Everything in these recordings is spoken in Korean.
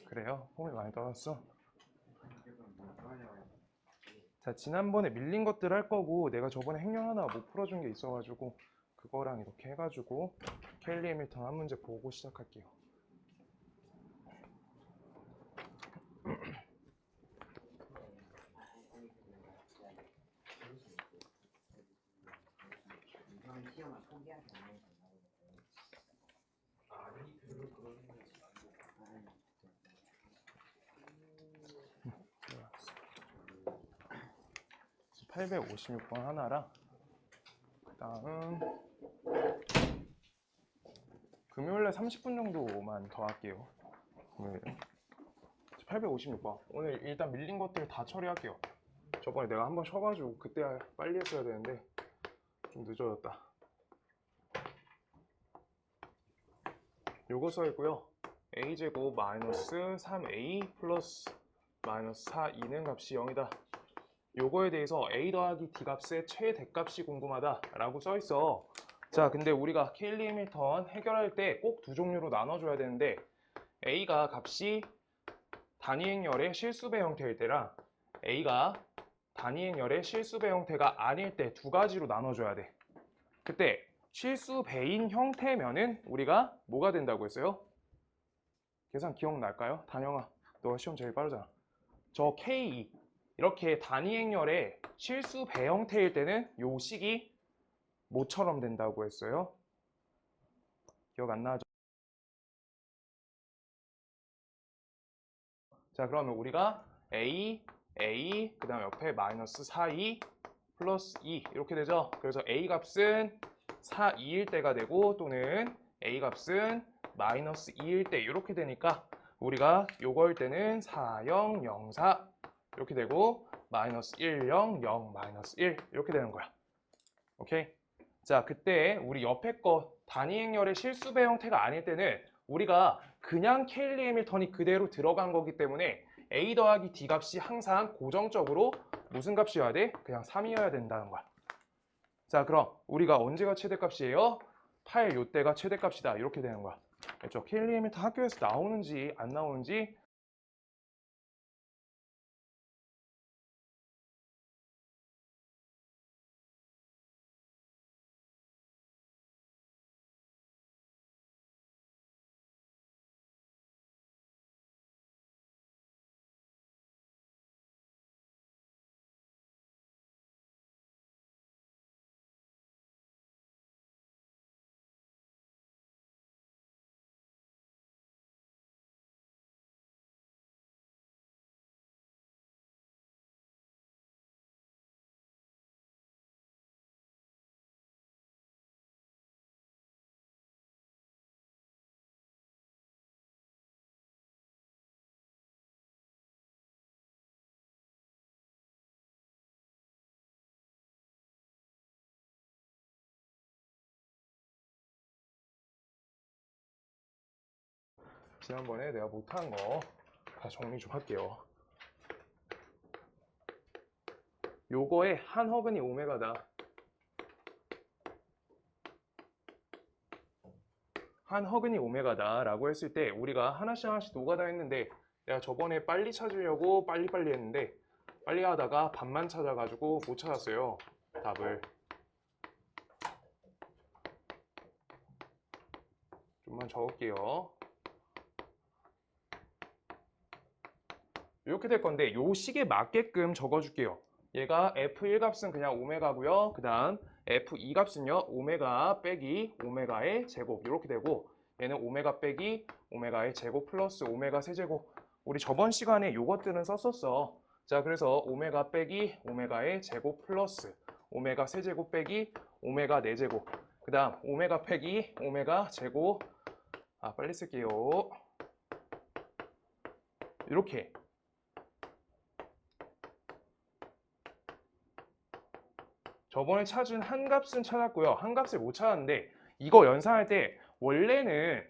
그래요? 폼이 많이 떨어졌어? 자, 지난번에 밀린 것들 할 거고 내가 저번에 행렬 하나 못 풀어준 게 있어가지고 그거랑 이렇게 해가지고 켈리 해밀턴 한 문제 보고 시작할게요. 들어갔어. 856번 하나랑 그 다음 금요일에 30분 정도만 더 할게요. 금요일에 856번 오늘 일단 밀린 것들 다 처리할게요. 저번에 내가 한번 쉬어가지고 그때 빨리 했어야 되는데 좀 늦어졌다. 요거 써있고요. a제곱 마이너스 3a 플러스 마이너스 4e는 값이 0이다. 요거에 대해서 a 더하기 d 값의 최대값이 궁금하다 라고 써있어. 자, 근데 우리가 케일리 해밀턴 해결할 때 꼭 두 종류로 나눠줘야 되는데 a가 값이 단위 행렬의 실수배 형태일 때랑 a가 단위 행렬의 실수배 형태가 아닐 때 두 가지로 나눠줘야 돼. 그때 실수배인 형태면은 우리가 뭐가 된다고 했어요? 계산 기억날까요? 단영아, 너가 시험 제일 빠르잖아. 저 K 이렇게 단위 행렬의 실수배 형태일 때는 요 식이 뭐처럼 된다고 했어요? 기억 안 나죠? 자, 그러면 우리가 A, 그 다음 옆에 마이너스 4E 플러스 2 이렇게 되죠. 그래서 A 값은 4, 2일 때가 되고 또는 A 값은 마이너스 2일 때 이렇게 되니까 우리가 요거일 때는 4, 0, 0, 4 이렇게 되고 마이너스 1, 0, 0, 마이너스 1 이렇게 되는 거야. 오케이? 자, 그때 우리 옆에 거 단위 행렬의 실수배 형태가 아닐 때는 우리가 그냥 케일리 해밀턴이 그대로 들어간 거기 때문에 a 더하기 d 값이 항상 고정적으로 무슨 값이어야 돼? 그냥 3이어야 된다는 거야. 자, 그럼 우리가 언제가 최대값이에요? 8 요때가 최대값이다. 이렇게 되는 거야. 그렇죠? 케일리 해밀턴 학교에서 나오는지 안 나오는지 지난번에 내가 못한 거 다 정리 좀 할게요. 요거의 한 허근이 오메가다. 한 허근이 오메가다 라고 했을 때 우리가 하나씩 하나씩 노가다 했는데 내가 저번에 빨리 찾으려고 빨리빨리 했는데 빨리 하다가 반만 찾아가지고 못 찾았어요. 답을. 좀만 적을게요. 이렇게 될 건데 요 식에 맞게끔 적어줄게요. 얘가 F1 값은 그냥 오메가고요. 그 다음 F2 값은요. 오메가 빼기 오메가의 제곱 이렇게 되고 얘는 오메가 빼기 오메가의 제곱 플러스 오메가 세제곱. 우리 저번 시간에 요것들은 썼었어. 자, 그래서 오메가 빼기 오메가의 제곱 플러스 오메가 세제곱 빼기 오메가 네제곱 그 다음 오메가 빼기 오메가 제곱 빨리 쓸게요. 이렇게 저번에 찾은 한 값은 찾았고요. 한 값을 못 찾았는데 이거 연산할 때 원래는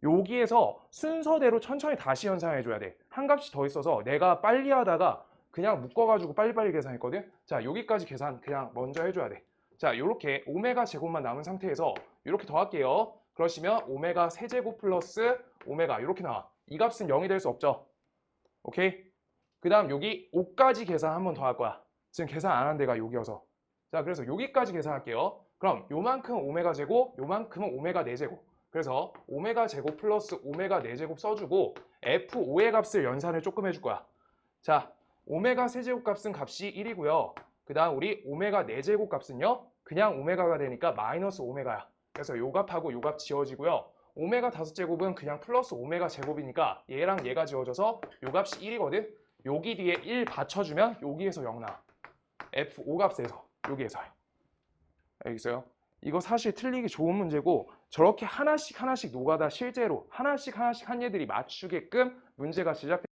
여기에서 순서대로 천천히 다시 연산해줘야 돼. 한 값이 더 있어서 내가 빨리 하다가 그냥 묶어가지고 빨리빨리 계산했거든. 자, 여기까지 계산 그냥 먼저 해줘야 돼. 자, 이렇게 오메가 제곱만 남은 상태에서 이렇게 더할게요. 그러시면 오메가 세제곱 플러스 오메가 이렇게 나와. 이 값은 0이 될 수 없죠. 오케이? 그 다음 여기 5까지 계산 한 번 더 할 거야. 지금 계산 안 한 데가 여기여서. 자, 그래서 여기까지 계산할게요. 그럼 요만큼 오메가 제곱, 요만큼은 오메가 4제곱. 그래서 오메가 제곱 플러스 오메가 4제곱 써주고 F5의 값을 연산을 조금 해줄 거야. 자, 오메가 세제곱 값은 값이 1이고요. 그 다음 우리 오메가 4제곱 값은요. 그냥 오메가가 되니까 마이너스 오메가야. 그래서 요 값하고 요 값 지워지고요. 오메가 5제곱은 그냥 플러스 오메가 제곱이니까 얘랑 얘가 지워져서 요 값이 1이거든. 여기 뒤에 1 받쳐주면 여기에서 0 나와. F5 값에서 여기에서요. 알겠어요? 이거 사실 틀리기 좋은 문제고 저렇게 하나씩 하나씩 노가다 실제로 하나씩 하나씩 한 얘들이 맞추게끔 문제가 제작됩니다.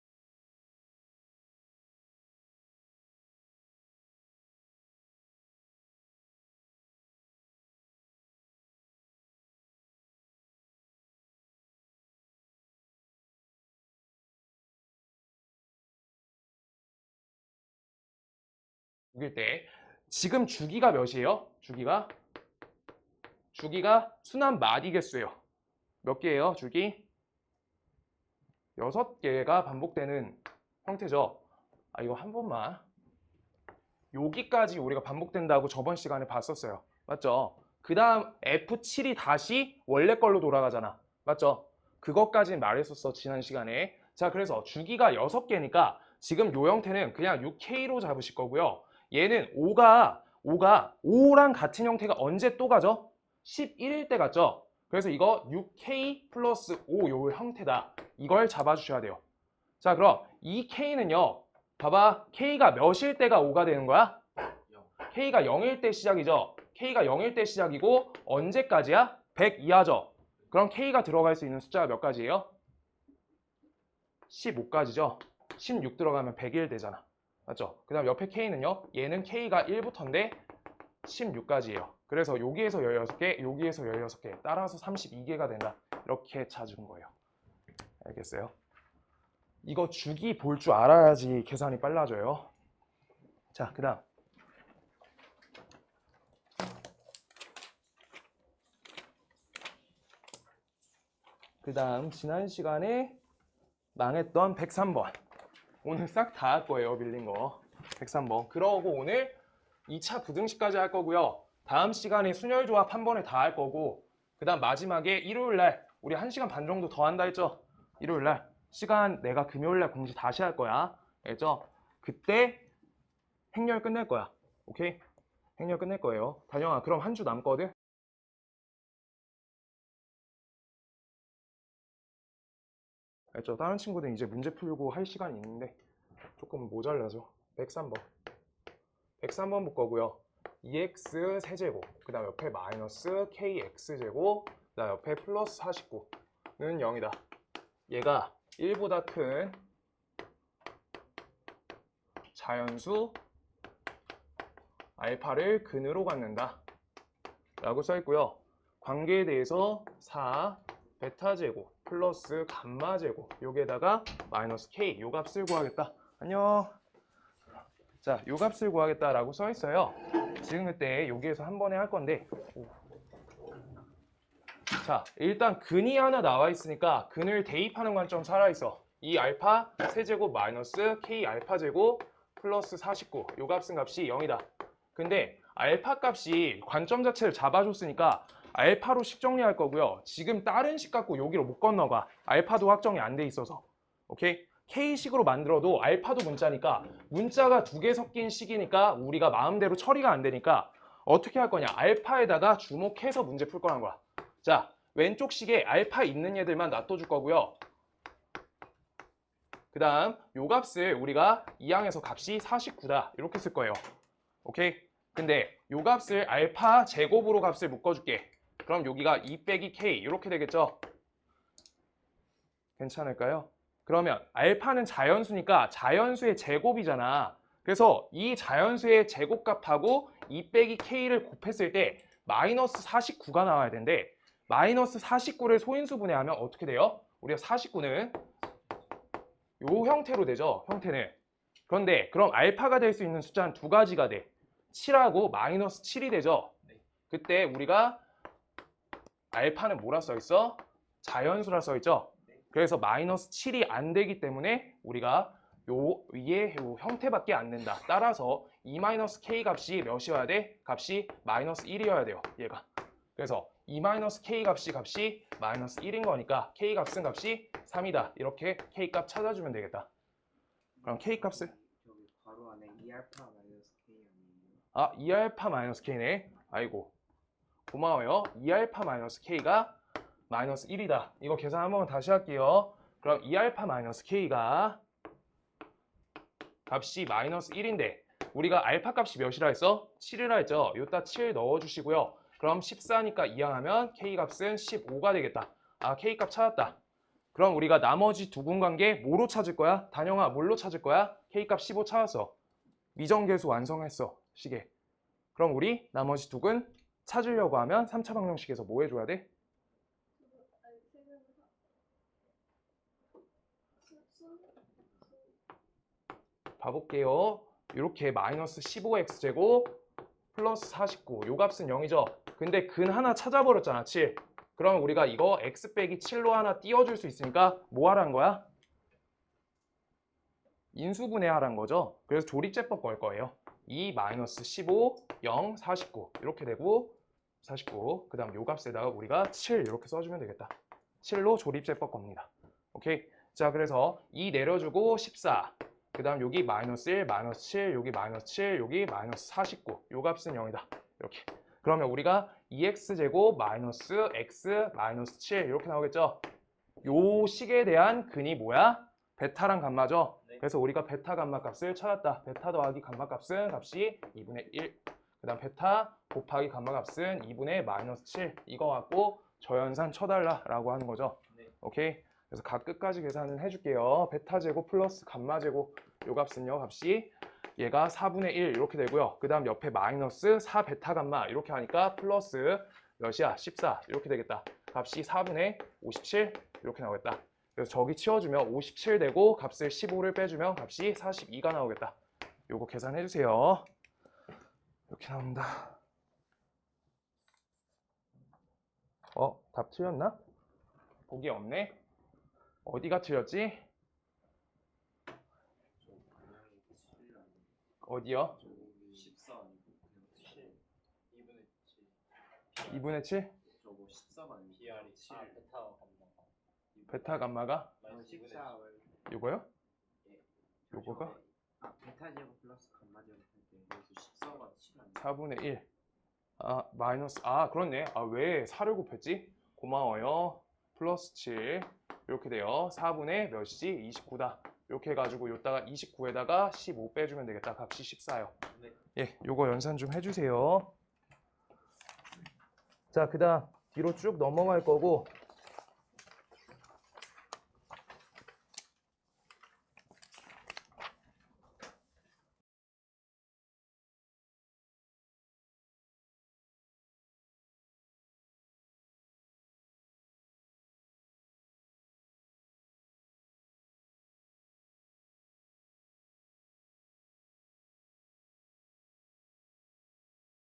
일 때 지금 주기가 몇이에요? 주기가 순환 마디 개수예요. 몇 개예요? 주기? 6개가 반복되는 형태죠. 아, 이거 한 번만. 여기까지 우리가 반복된다고 저번 시간에 봤었어요. 맞죠? 그 다음 F7이 다시 원래 걸로 돌아가잖아. 맞죠? 그것까지는 말했었어, 지난 시간에. 자, 그래서 주기가 6개니까 지금 요 형태는 그냥 6K로 잡으실 거고요. 얘는 5랑 같은 형태가 언제 또 가죠? 11일 때 갔죠? 그래서 이거 6K 플러스 5 요 형태다. 이걸 잡아주셔야 돼요. 자, 그럼 이 K는요. 봐봐. K가 몇일 때가 5가 되는 거야? K가 0일 때 시작이죠. K가 0일 때 시작이고 언제까지야? 100 이하죠. 그럼 K가 들어갈 수 있는 숫자가 몇 가지예요? 15가지죠. 16 들어가면 100일 되잖아. 맞죠? 그 다음 옆에 K는요. 얘는 K가 1부터인데 16까지예요. 그래서 여기에서 16개, 여기에서 16개. 따라서 32개가 된다. 이렇게 찾은 거예요. 알겠어요? 이거 주기 볼 줄 알아야지 계산이 빨라져요. 자, 그 다음. 지난 시간에 망했던 103번. 오늘 싹 다 할 거예요, 밀린 거. 103번. 그러고 오늘 2차 부등식까지 할 거고요. 다음 시간에 순열조합 한 번에 다 할 거고, 그 다음 마지막에 일요일날 우리 1시간 반 정도 더 한다 했죠? 일요일날 시간 내가 금요일날 공지 다시 할 거야. 알죠? 그때 행렬 끝낼 거야. 오케이? 행렬 끝낼 거예요. 단영아, 그럼 한 주 남거든? 알죠? 다른 친구들은 이제 문제 풀고 할 시간이 있는데 조금 모자라죠. 103번. 103번 볼 거고요. 2x 세제곱, 그 다음 옆에 마이너스 kx제곱, 그 다음 옆에 플러스 49는 0이다. 얘가 1보다 큰 자연수 알파를 근으로 갖는다 라고 써있고요. 관계에 대해서 4 베타제곱 플러스 감마제곱 여기에다가 마이너스 k 요 값을 구하겠다. 안녕. 자, 요 값을 구하겠다라고 써 있어요. 지금 그때 여기에서 한 번에 할 건데. 자, 일단 근이 하나 나와 있으니까 근을 대입하는 관점 살아있어. 이 알파 세제곱 마이너스 k 알파 제곱 플러스 49. 요 값은 값이 0이다. 근데 알파 값이 관점 자체를 잡아줬으니까 알파로 식 정리할 거고요. 지금 다른 식 갖고 여기로 못 건너가. 알파도 확정이 안 돼 있어서. 오케이? K식으로 만들어도 알파도 문자니까 문자가 2개 섞인 식이니까 우리가 마음대로 처리가 안 되니까 어떻게 할 거냐. 알파에다가 주목해서 문제 풀 거란 거야. 자, 왼쪽 식에 알파 있는 얘들만 놔둬줄 거고요. 그 다음 요 값을 우리가 2항에서 값이 49다 이렇게 쓸 거예요. 오케이? 근데 요 값을 알파 제곱으로 값을 묶어줄게. 그럼 여기가 2 빼기 k 이렇게 되겠죠? 괜찮을까요? 그러면 알파는 자연수니까 자연수의 제곱이잖아. 그래서 이 자연수의 제곱값하고 2 빼기 k를 곱했을 때 마이너스 49가 나와야 되는데 마이너스 49를 소인수분해하면 어떻게 돼요? 우리가 49는 요 형태로 되죠. 형태는. 그런데 그럼 알파가 될 수 있는 숫자는 두 가지가 돼. 7하고 마이너스 7이 되죠. 그때 우리가 알파는 뭐라 써 있어? 자연수라 써 있죠. 그래서 마이너스 7이 안 되기 때문에 우리가 요 위에 요 형태밖에 안 된다. 따라서 E-K 값이 몇이어야 돼? 값이 마이너스 1이어야 돼요. 얘가. 그래서 E-K 값이 마이너스 1인 거니까 K 값은 값이 3이다. 이렇게 K 값 찾아주면 되겠다. 그럼 K 값을 여기 바로 안에 E알파 마이너스 K 아니에요? 아, E알파 마이너스 K네. 아이고. 고마워요. E알파 마이너스 K가 마이너스 1이다. 이거 계산 한 번 다시 할게요. 그럼 E알파 마이너스 K가 값이 마이너스 1인데 우리가 알파 값이 몇이라 했어? 7이라 했죠? 여기다 7 넣어주시고요. 그럼 14니까 이항하면 K 값은 15가 되겠다. 아, K 값 찾았다. 그럼 우리가 나머지 두 근관계 뭐로 찾을 거야? 단영아, 뭘로 찾을 거야? K 값 15 찾았어. 미정계수 완성했어. 시계. 그럼 우리 나머지 두 근 찾으려고 하면 3차 방정식에서 뭐 해줘야 돼? 봐볼게요. 이렇게 마이너스 15x제곱 플러스 49. 요 값은 0이죠. 근데 근 하나 찾아버렸잖아. 7. 그럼 우리가 이거 x 빼기 7로 하나 띄워줄 수 있으니까 뭐 하라는 거야? 인수분해하라는 거죠. 그래서 조립제법 걸 거예요. 2 마이너스 15, 0, 49 이렇게 되고 49. 그 다음 요 값에다가 우리가 7 이렇게 써주면 되겠다. 7로 조립제법 겁니다. 오케이. 자, 그래서 2 내려주고 14. 그 다음 여기 마이너스 1, 마이너스 7, 여기 마이너스 7, 여기 마이너스 49. 요 값은 0이다. 이렇게. 그러면 우리가 2x제곱 마이너스 x 마이너스 7 이렇게 나오겠죠? 요 식에 대한 근이 뭐야? 베타랑 감마죠? 네. 그래서 우리가 베타 감마 값을 찾았다. 베타 더하기 감마 값은 값이 2분의 1. 그 다음 베타 곱하기 감마 값은 2분의 마이너스 7. 이거 갖고 저연산 쳐달라라고 하는 거죠. 네. 오케이? 그래서 각 끝까지 계산을 해줄게요. 베타 제곱 플러스 감마 제곱 요 값은요. 값이 얘가 4분의 1 이렇게 되고요. 그 다음 옆에 마이너스 4베타 감마 이렇게 하니까 플러스 몇이야? 14 이렇게 되겠다. 값이 4분의 57 이렇게 나오겠다. 그래서 저기 치워주면 57 되고 값을 15를 빼주면 값이 42가 나오겠다. 요거 계산해주세요. 이렇게 나옵니다. 답 틀렸나? 보기 없네. 어디가 틀렸지? 어디요? 14 아니고 그냥 7 2분의 7 2분의 7? 저거 14가 아니고 BR이 7 베타 감마가 베타 감마가? 14 요거요? 예. 요거가? 아 베타 제곱 플러스 감마 제곱 할때 여기서 14가 7 아니에요? 4분의 1. 아, 마이너스. 아, 그렇네. 아, 왜 4를 곱했지? 고마워요. 플러스 7. 이렇게 돼요. 4분의 몇이지? 29다. 이렇게 해가지고 요따가 29에다가 15 빼주면 되겠다. 값이 14요. 네. 예, 요거 연산 좀 해주세요. 자, 그 다음 뒤로 쭉 넘어갈 거고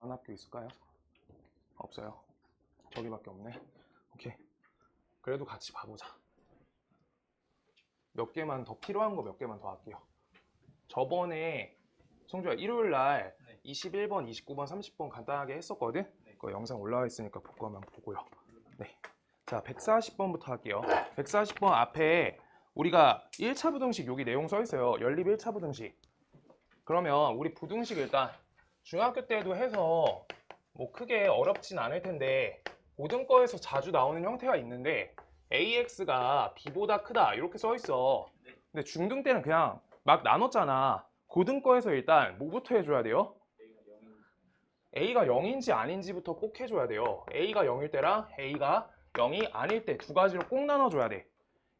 안 학교 있을까요? 없어요. 저기밖에 없네. 오케이. 그래도 같이 봐보자. 몇 개만 더 필요한 거 몇 개만 더 할게요. 저번에 성주야 일요일 날 네. 21번, 29번, 30번 간단하게 했었거든? 네. 그거 영상 올라와 있으니까 볼 거면 보고요. 네. 자, 140번부터 할게요. 140번 앞에 우리가 1차 부등식 여기 내용 써 있어요. 연립 1차 부등식. 그러면 우리 부등식 일단 중학교 때도 해서 뭐 크게 어렵진 않을 텐데 고등거에서 자주 나오는 형태가 있는데 AX가 B보다 크다 이렇게 써 있어. 근데 중등 때는 그냥 막 나눴잖아. 고등거에서 일단 뭐부터 해줘야 돼요? A가 0인지 아닌지부터 꼭 해줘야 돼요. A가 0일 때랑 A가 0이 아닐 때 두 가지로 꼭 나눠줘야 돼.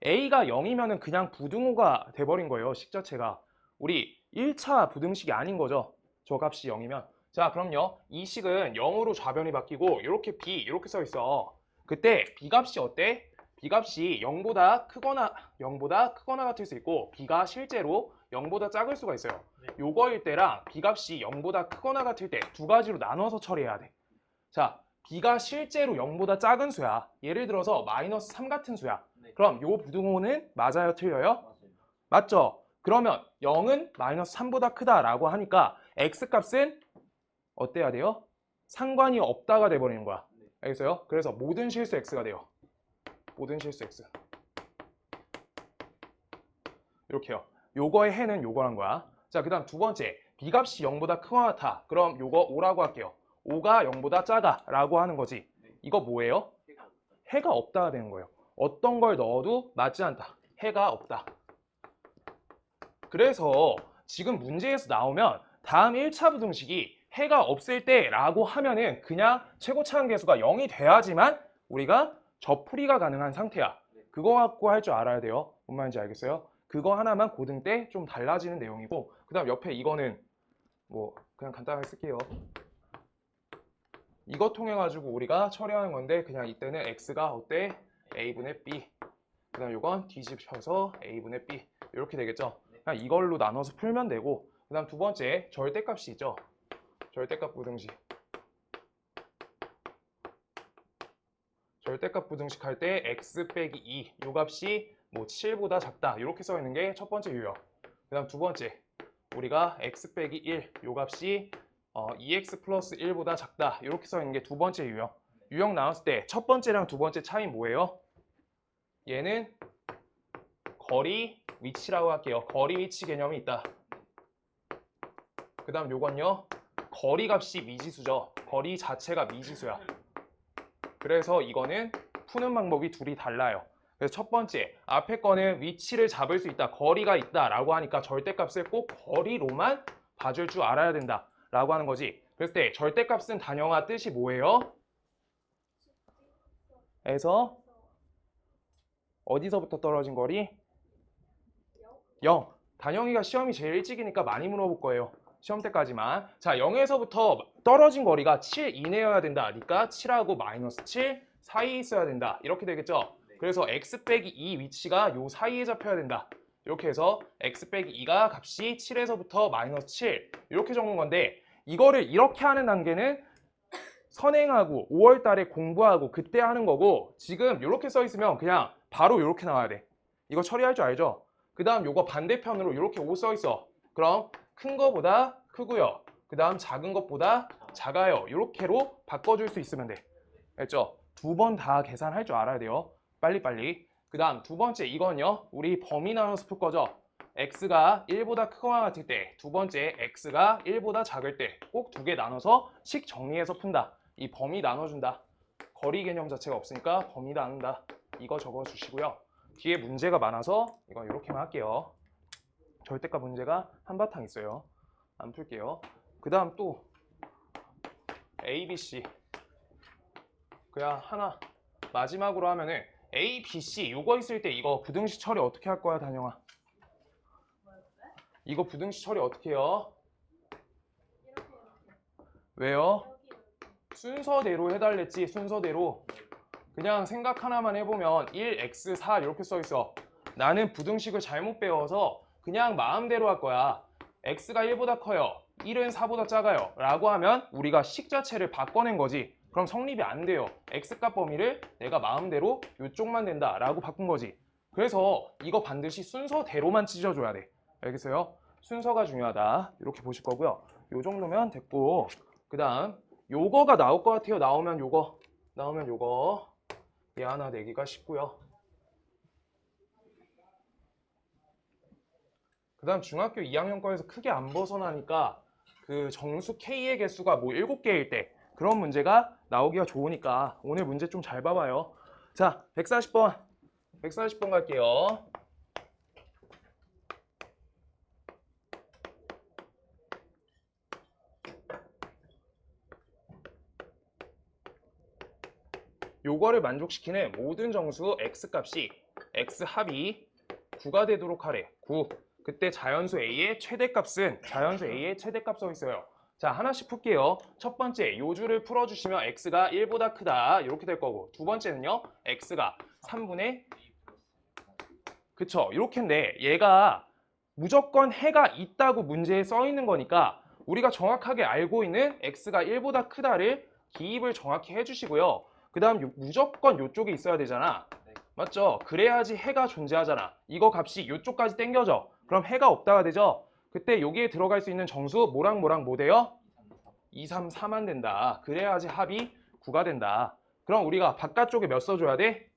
A가 0이면은 그냥 부등호가 돼버린 거예요. 식 자체가. 우리 1차 부등식이 아닌 거죠. 저 값이 0이면. 자, 그럼요. 이 식은 0으로 좌변이 바뀌고 이렇게 B 이렇게 써 있어. 그때 B값이 어때? B값이 0보다 크거나 같을 수 있고 B가 실제로 0보다 작을 수가 있어요. 네. 요거일 때랑 B값이 0보다 크거나 같을 때 두 가지로 나눠서 처리해야 돼. 자, B가 실제로 0보다 작은 수야. 예를 들어서 마이너스 3 같은 수야. 네. 그럼 요 부등호는 맞아요, 틀려요? 맞아요. 맞죠? 그러면 0은 마이너스 3보다 크다라고 하니까 X값은 어때야 돼요? 상관이 없다가 돼버리는 거야. 네. 알겠어요? 그래서 모든 실수 X가 돼요. 모든 실수 X. 이렇게요. 요거의 해는 요거란 거야. 자, 그 다음 두 번째. B값이 0보다 크거나 같아. 그럼 요거 5라고 할게요. 5가 0보다 작아 라고 하는 거지. 네. 이거 뭐예요? 해가 없다. 해가 없다가 되는 거예요. 어떤 걸 넣어도 맞지 않다. 해가 없다. 그래서 지금 문제에서 나오면 다음 1차 부등식이 해가 없을 때 라고 하면은 그냥 최고차항 계수가 0이 돼야지만 우리가 접풀이가 가능한 상태야. 그거 갖고 할 줄 알아야 돼요. 뭔 말인지 알겠어요? 그거 하나만 고등 때 좀 달라지는 내용이고, 그 다음 옆에 이거는 뭐 그냥 간단하게 쓸게요. 이거 통해 가지고 우리가 처리하는 건데, 그냥 이때는 x가 어때? a분의 b. 그 다음 이건 뒤집혀서 a분의 b. 이렇게 되겠죠? 그냥 이걸로 나눠서 풀면 되고, 그 다음 두 번째 절대값이 있죠? 절대값 부등식. 절대값 부등식 할 때 x 빼기 2, 요 값이 뭐 7보다 작다 이렇게 써 있는 게 첫 번째 유형. 그 다음 두 번째, 우리가 x 빼기 1, 요 값이 2x 플러스 1보다 작다 이렇게 써 있는 게 두 번째 유형. 유형 나왔을 때 첫 번째랑 두 번째 차이 뭐예요? 얘는 거리 위치라고 할게요. 거리 위치 개념이 있다. 그 다음 요건요, 거리 값이 미지수죠. 거리 자체가 미지수야. 그래서 이거는 푸는 방법이 둘이 달라요. 그래서 첫 번째, 앞에 거는 위치를 잡을 수 있다, 거리가 있다 라고 하니까 절대값을 꼭 거리로만 봐줄 줄 알아야 된다 라고 하는 거지. 그랬을 때 절대값은 단영아 뜻이 뭐예요? 에서 어디서부터 떨어진 거리? 0. 단영이가 시험이 제일 일찍이니까 많이 물어볼 거예요. 시험 때까지만. 자, 0에서부터 떨어진 거리가 7 이내여야 된다. 그러니까 7하고 마이너스 7 사이에 있어야 된다. 이렇게 되겠죠? 네. 그래서 x 빼기 2 위치가 요 사이에 잡혀야 된다. 이렇게 해서 x 빼기 2가 값이 7에서부터 마이너스 7 이렇게 적는 건데, 이거를 이렇게 하는 단계는 선행하고 5월 달에 공부하고 그때 하는 거고, 지금 이렇게 써 있으면 그냥 바로 이렇게 나와야 돼. 이거 처리할 줄 알죠? 그 다음 요거 반대편으로 이렇게 5 써 있어. 그럼 큰 거보다 크고요. 그 다음 작은 것보다 작아요. 이렇게로 바꿔줄 수 있으면 돼. 알죠? 두 번 다 계산할 줄 알아야 돼요. 빨리빨리. 그 다음 두 번째 이건요, 우리 범위 나눠서 풀 거죠. x가 1보다 크거나 같을 때, 두 번째 x가 1보다 작을 때 꼭 두 개 나눠서 식 정리해서 푼다. 이 범위 나눠준다. 거리 개념 자체가 없으니까 범위 나눈다. 이거 적어주시고요. 뒤에 문제가 많아서 이건 이렇게만 할게요. 절대값 문제가 한바탕 있어요. 안 풀게요. 그 다음 또 A, B, C. 그냥 하나 마지막으로 하면은 A, B, C 요거 있을 때 이거 부등식 처리 어떻게 할 거야, 단영아? 이거 부등식 처리 어떻게 해요? 왜요? 순서대로 해달랬지. 순서대로. 그냥 생각 하나만 해보면 1x 4 이렇게 써 있어. 나는 부등식을 잘못 배워서 그냥 마음대로 할 거야. x가 1보다 커요, 1은 4보다 작아요 라고 하면 우리가 식 자체를 바꿔낸 거지. 그럼 성립이 안 돼요. x값 범위를 내가 마음대로 이쪽만 된다 라고 바꾼 거지. 그래서 이거 반드시 순서대로만 찢어줘야 돼. 알겠어요? 순서가 중요하다. 이렇게 보실 거고요. 요 정도면 됐고, 그 다음 요거가 나올 것 같아요. 나오면 요거 얘 하나 내기가 쉽고요. 그 다음 중학교 2학년 거에서 크게 안 벗어나니까 그 정수 K의 개수가 뭐 7개일 때 그런 문제가 나오기가 좋으니까 오늘 문제 좀 잘 봐봐요. 자, 140번 갈게요. 요거를 만족시키는 모든 정수 x값이 x 합이 9가 되도록 하래. 9. 그때 자연수 A의 최대값은 자연수 A의 최대값 써 있어요. 자, 하나씩 풀게요. 첫 번째, 요 줄을 풀어주시면 x가 1보다 크다. 이렇게 될 거고, 두 번째는요, x가 3분의, 그쵸, 이렇게인데 얘가 무조건 해가 있다고 문제에 써 있는 거니까 우리가 정확하게 알고 있는 x가 1보다 크다를 기입을 정확히 해주시고요. 그 다음 무조건 요쪽에 있어야 되잖아. 맞죠? 그래야지 해가 존재하잖아. 이거 값이 요쪽까지 당겨져. 그럼 해가 없다가 되죠? 그때 여기에 들어갈 수 있는 정수 뭐랑 뭐랑 뭐 돼요? 2, 3, 4만 된다. 그래야지 합이 9가 된다. 그럼 우리가 바깥쪽에 몇 써줘야 돼?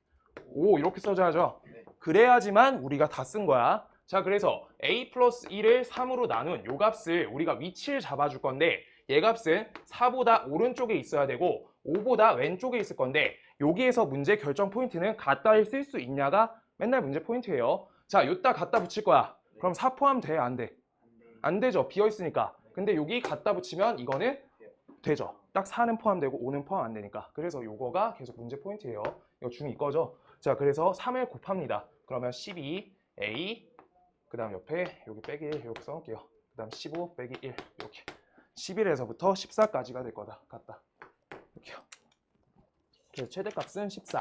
5 이렇게 써줘야죠. 그래야지만 우리가 다 쓴 거야. 자, 그래서 a 플러스 1을 3으로 나눈 요 값을 우리가 위치를 잡아줄 건데 얘 값은 4보다 오른쪽에 있어야 되고 5보다 왼쪽에 있을 건데 여기에서 문제 결정 포인트는 갖다를 쓸 수 있냐가 맨날 문제 포인트예요. 자, 요따 갖다 붙일 거야. 그럼 4 포함 돼? 안 돼? 안 되죠. 비어 있으니까. 근데 여기 갖다 붙이면 이거는 되죠. 딱 4는 포함되고 5는 포함 안 되니까. 그래서 요거가 계속 문제 포인트예요. 이거 중2 거죠. 자, 그래서 3을 곱합니다. 그러면 12a 그 다음 옆에 여기 빼기 1 이렇게 써놓을게요. 그 다음 15 빼기 1 이렇게 11에서부터 14까지가 될 거다. 같다. 이렇게요. 그래서 최대값은 14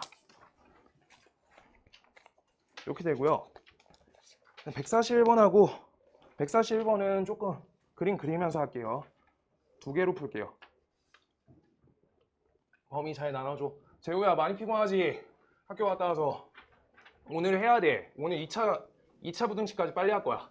이렇게 되고요. 141번하고 141번은 조금 그림 그리면서 할게요. 두 개로 풀게요. 범위 잘 나눠줘. 재우야 많이 피곤하지? 학교 갔다 와서 오늘 해야 돼. 오늘 2차 부등식까지 빨리 할 거야.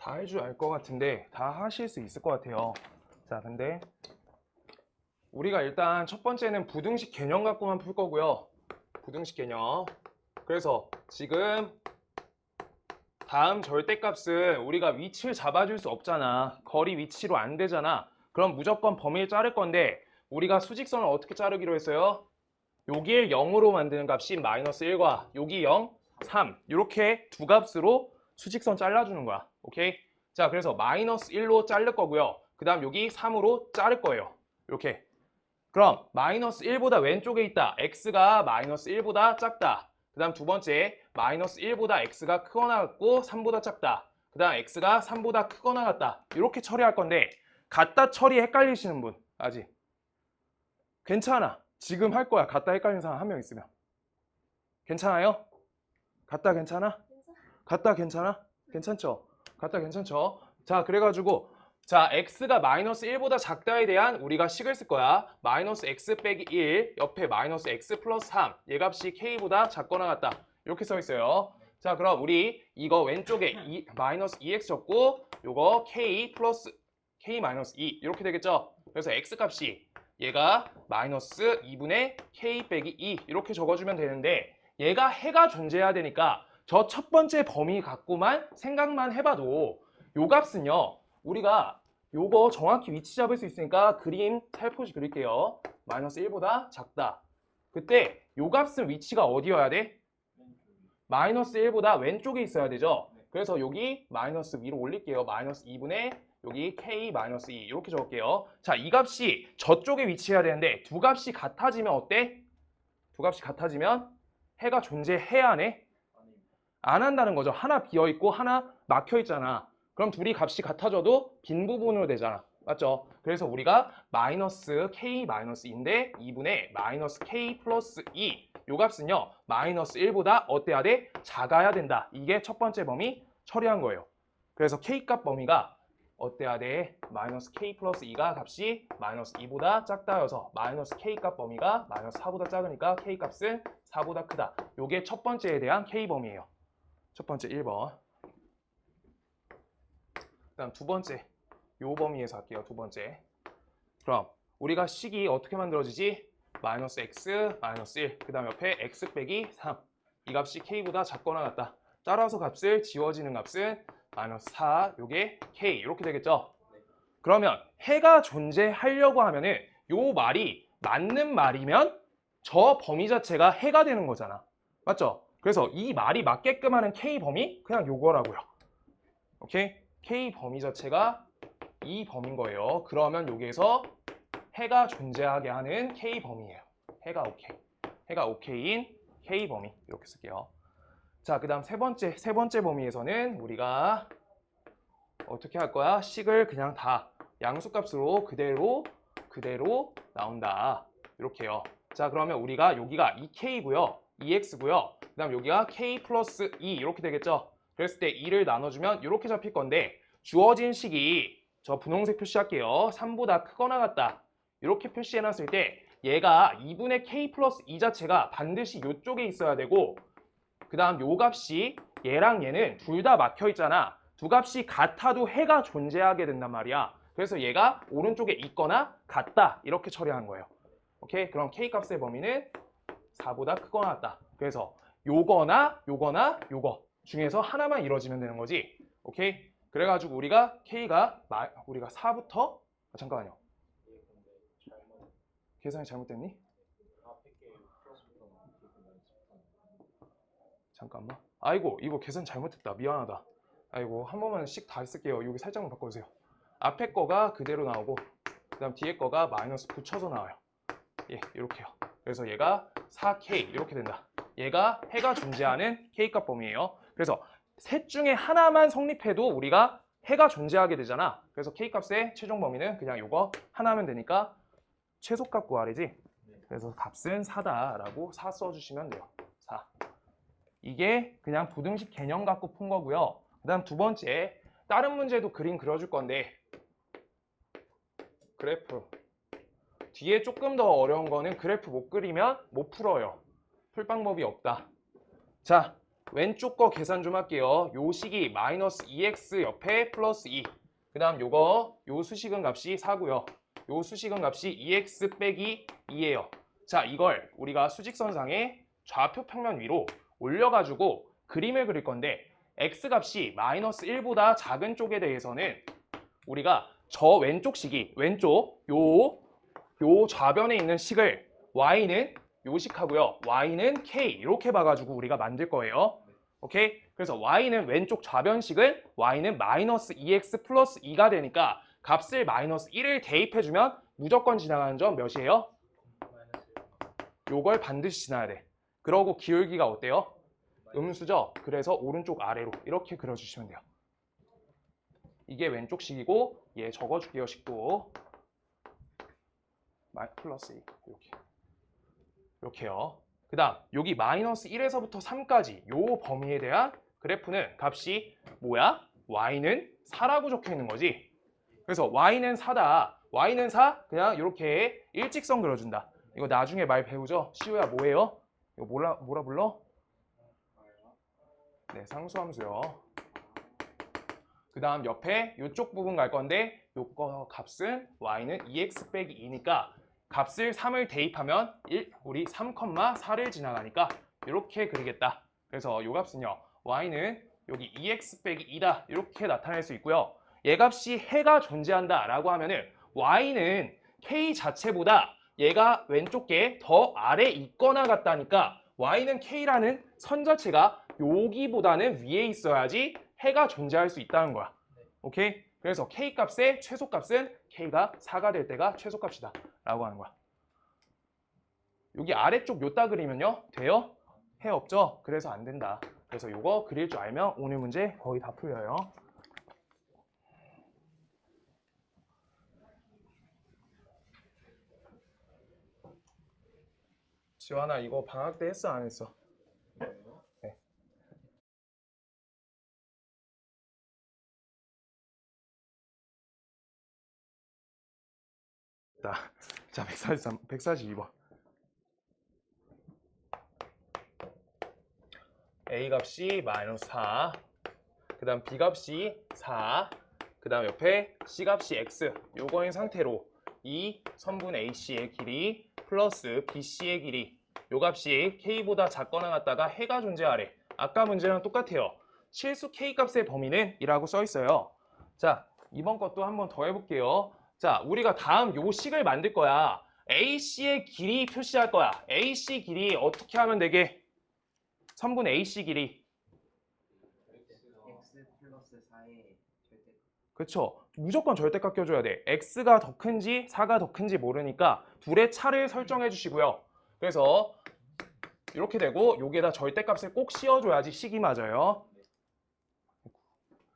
다 할 줄 알 것 같은데 다 하실 수 있을 것 같아요. 자, 근데 우리가 일단 첫 번째는 부등식 개념 갖고만 풀 거고요. 부등식 개념. 그래서 지금 다음 절대값은 우리가 위치를 잡아줄 수 없잖아. 거리 위치로 안 되잖아. 그럼 무조건 범위를 자를 건데 우리가 수직선을 어떻게 자르기로 했어요? 여기를 0으로 만드는 값이 마이너스 1과 여기 0, 3 이렇게 두 값으로 수직선 잘라주는 거야. 오케이? 자, 그래서 마이너스 1로 자를 거고요. 그 다음 여기 3으로 자를 거예요. 이렇게. 그럼 마이너스 1보다 왼쪽에 있다. x가 마이너스 1보다 작다. 그 다음 두 번째 마이너스 1보다 x가 크거나 같고 3보다 작다. 그 다음 x가 3보다 크거나 같다. 이렇게 처리할 건데 같다 처리 헷갈리시는 분 아직? 괜찮아. 지금 할 거야. 같다 헷갈리는 사람 한 명 있으면. 괜찮아요? 같다 괜찮아? 같다 괜찮아? 괜찮죠? 같다 괜찮죠? 자, 그래가지고 자, x가 마이너스 1보다 작다에 대한 우리가 식을 쓸 거야. 마이너스 x 빼기 1 옆에 마이너스 x 플러스 3 얘 값이 k보다 작거나 같다. 이렇게 써 있어요. 자, 그럼 우리 이거 왼쪽에 마이너스 2x 적고 요거 k 플러스 k 마이너스 2 이렇게 되겠죠? 그래서 x 값이 얘가 마이너스 2분의 k 빼기 2 이렇게 적어주면 되는데 얘가 해가 존재해야 되니까 저 첫 번째 범위 갖고만 생각만 해봐도 요 값은요 우리가 요거 정확히 위치 잡을 수 있으니까 그림 살포시 그릴게요. 마이너스 1보다 작다. 그때 요 값은 위치가 어디여야 돼? 마이너스 1보다 왼쪽에 있어야 되죠. 그래서 여기 마이너스 위로 올릴게요. 마이너스 2분의 여기 k 마이너스 2 이렇게 적을게요. 자, 이 값이 저쪽에 위치해야 되는데 두 값이 같아지면 어때? 두 값이 같아지면 해가 존재해야 하네? 안 한다는 거죠. 하나 비어있고 하나 막혀있잖아. 그럼 둘이 값이 같아져도 빈 부분으로 되잖아. 맞죠? 그래서 우리가 마이너스 k 마이너스 2인데 2분의 마이너스 k 플러스 2 요 값은요 마이너스 1보다 어때야 돼? 작아야 된다. 이게 첫 번째 범위 처리한 거예요. 그래서 k값 범위가 어때야 돼? 마이너스 k 플러스 2가 값이 마이너스 2보다 작다여서 마이너스 k값 범위가 마이너스 4보다 작으니까 k값은 4보다 크다. 요게 첫 번째에 대한 k 범위예요. 첫 번째 1번. 그다음 두 번째 요 범위에서 할게요. 두 번째. 그럼 우리가 식이 어떻게 만들어지지? 마이너스 x 마이너스 1 그 다음 옆에 x 빼기 3 이 값이 k보다 작거나 같다. 따라서 값을 지워지는 값은 마이너스 4 요게 k 이렇게 되겠죠? 그러면 해가 존재하려고 하면은 요 말이 맞는 말이면 저 범위 자체가 해가 되는 거잖아. 맞죠? 그래서 이 말이 맞게끔 하는 K 범위 그냥 요거라고요. 오케이? K 범위 자체가 이 범위인 거예요. 그러면 여기에서 해가 존재하게 하는 K 범위예요. 해가 오케이. 해가 오케이인 K 범위 이렇게 쓸게요. 자, 그다음 세 번째 범위에서는 우리가 어떻게 할 거야? 식을 그냥 다 양수값으로 그대로 나온다. 이렇게요. 자, 그러면 우리가 여기가 2K고요. 2X고요. 그다음 여기가 K 플러스 2 이렇게 되겠죠? 그랬을 때 2를 나눠주면 이렇게 잡힐 건데 주어진 식이 저 분홍색 표시할게요. 3보다 크거나 같다. 이렇게 표시해놨을 때 얘가 2분의 K 플러스 2 자체가 반드시 이쪽에 있어야 되고 그 다음 요 값이 얘랑 얘는 둘 다 막혀 있잖아. 두 값이 같아도 해가 존재하게 된단 말이야. 그래서 얘가 오른쪽에 있거나 같다 이렇게 처리한 거예요. 오케이? 그럼 K 값의 범위는 4보다 크거나 같다. 그래서 요거나 요거 중에서 하나만 이루어지면 되는 거지. 오케이? 그래가지고 우리가 K가 우리가 4부터 잠깐만요. 계산이 잘못됐니? 잠깐만. 아이고 이거 계산 잘못했다. 미안하다. 아이고 한 번만 씩 다 쓸게요. 여기 살짝만 바꿔주세요. 앞에 거가 그대로 나오고 그 다음 뒤에 거가 마이너스 붙여서 나와요. 예, 이렇게요. 그래서 얘가 4K 이렇게 된다. 얘가 해가 존재하는 K값 범위예요. 그래서 셋 중에 하나만 성립해도 우리가 해가 존재하게 되잖아. 그래서 K값의 최종 범위는 그냥 요거 하나면 되니까 최소값 구하래지. 그래서 값은 4다라고 4 써주시면 돼요. 4. 이게 그냥 부등식 개념 갖고 푼 거고요. 그 다음 두 번째, 다른 문제도 그림 그려줄 건데 그래프. 뒤에 조금 더 어려운 거는 그래프 못 그리면 못 풀어요. 풀 방법이 없다. 자, 왼쪽 거 계산 좀 할게요. 요 식이 마이너스 2x 옆에 플러스 2. 그 다음 요거, 요 수식은 값이 4고요. 요 수식은 값이 2x 빼기 2예요. 자, 이걸 우리가 수직선상에 좌표 평면 위로 올려가지고 그림을 그릴 건데 x 값이 마이너스 1보다 작은 쪽에 대해서는 우리가 저 왼쪽 식이 왼쪽 요 좌변에 있는 식을 y는 요 식하고요. y는 k 이렇게 봐가지고 우리가 만들 거예요. 오케이? 그래서 y는 왼쪽 좌변식을 y는 마이너스 2x 플러스 2가 되니까 값을 마이너스 1을 대입해주면 무조건 지나가는 점 몇이에요? 요걸 반드시 지나야 돼. 그러고 기울기가 어때요? 음수죠? 그래서 오른쪽 아래로 이렇게 그려주시면 돼요. 이게 왼쪽 식이고 얘 적어줄게요. 식도 플러스 2 이렇게요. 그 다음 여기 마이너스 1에서부터 3까지 요 범위에 대한 그래프는 값이 뭐야? y는 4라고 적혀 있는 거지. 그래서 y는 4다. y는 4 그냥 이렇게 일직선 그려준다. 이거 나중에 말 배우죠? 시우야 뭐예요? 이거 뭐라 불러? 네, 상수함수요. 그 다음 옆에 이쪽 부분 갈 건데 요거 값은 y는 2x 빼기 2니까 값을 3을 대입하면 우리 3,4를 지나가니까 이렇게 그리겠다. 그래서 요 값은요. y는 여기 2x 빼기 2다. 이렇게 나타낼 수 있고요. 얘 값이 해가 존재한다 라고 하면은 y는 k 자체보다 얘가 왼쪽 게 더 아래 있거나 같다니까 y는 k라는 선 자체가 여기보다는 위에 있어야지 해가 존재할 수 있다는 거야. 오케이? 그래서 k 값의 최소값은 k가 4가 될 때가 최소값이다 라고 하는 거야. 여기 아래쪽 요따 그리면요 돼요? 해 없죠? 그래서 안 된다. 그래서 요거 그릴 줄 알면 오늘 문제 거의 다 풀려요. 지환아 이거 방학 때 했어 안 했어? 네. 자 142번 A 값이 마이너스 4 그 다음 B 값이 4 그 다음 옆에 C 값이 X 요거인 상태로 이 선분 AC의 길이 플러스 BC의 길이 요 값이 K보다 작거나 같다가 해가 존재하래. 아까 문제랑 똑같아요. 실수 K 값의 범위는 이라고 써 있어요. 자 이번 것도 한번 더 해볼게요. 자 우리가 다음 요 식을 만들 거야. AC의 길이 표시할 거야. AC 길이 어떻게 하면 되게? 선분 AC 길이. x 플러스 4의 절대 그쵸? 무조건 절대값 껴줘야 돼. x가 더 큰지 4가 더 큰지 모르니까 둘의 차를 설정해 주시고요. 그래서 이렇게 되고 여기에다 절대값을 꼭 씌워줘야지 식이 맞아요.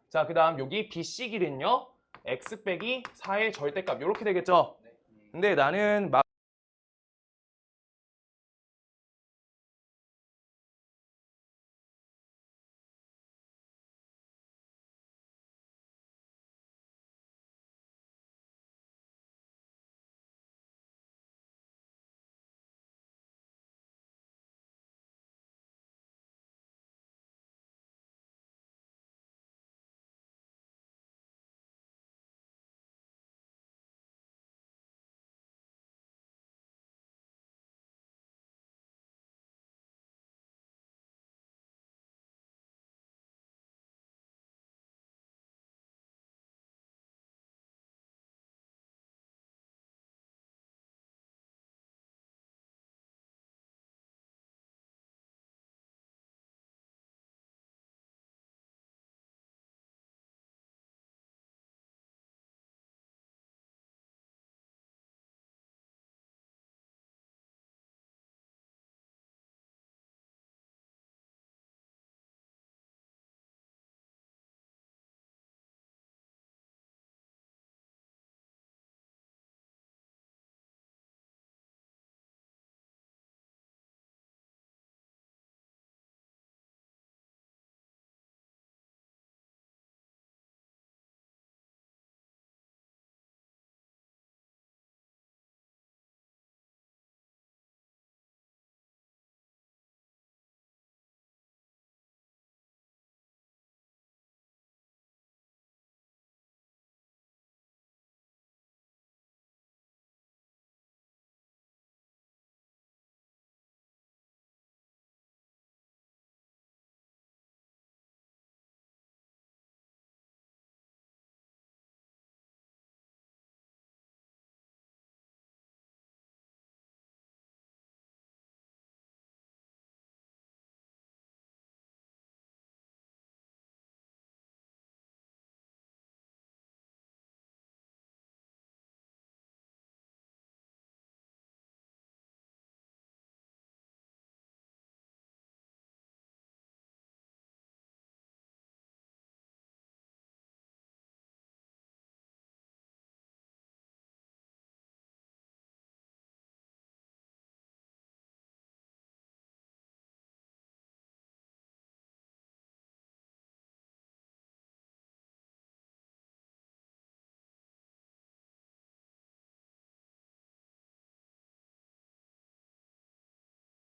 자, 그 다음 여기 BC 길이는요. x 빼기 4의 절대값 이렇게 되겠죠? 네. 근데 나는 막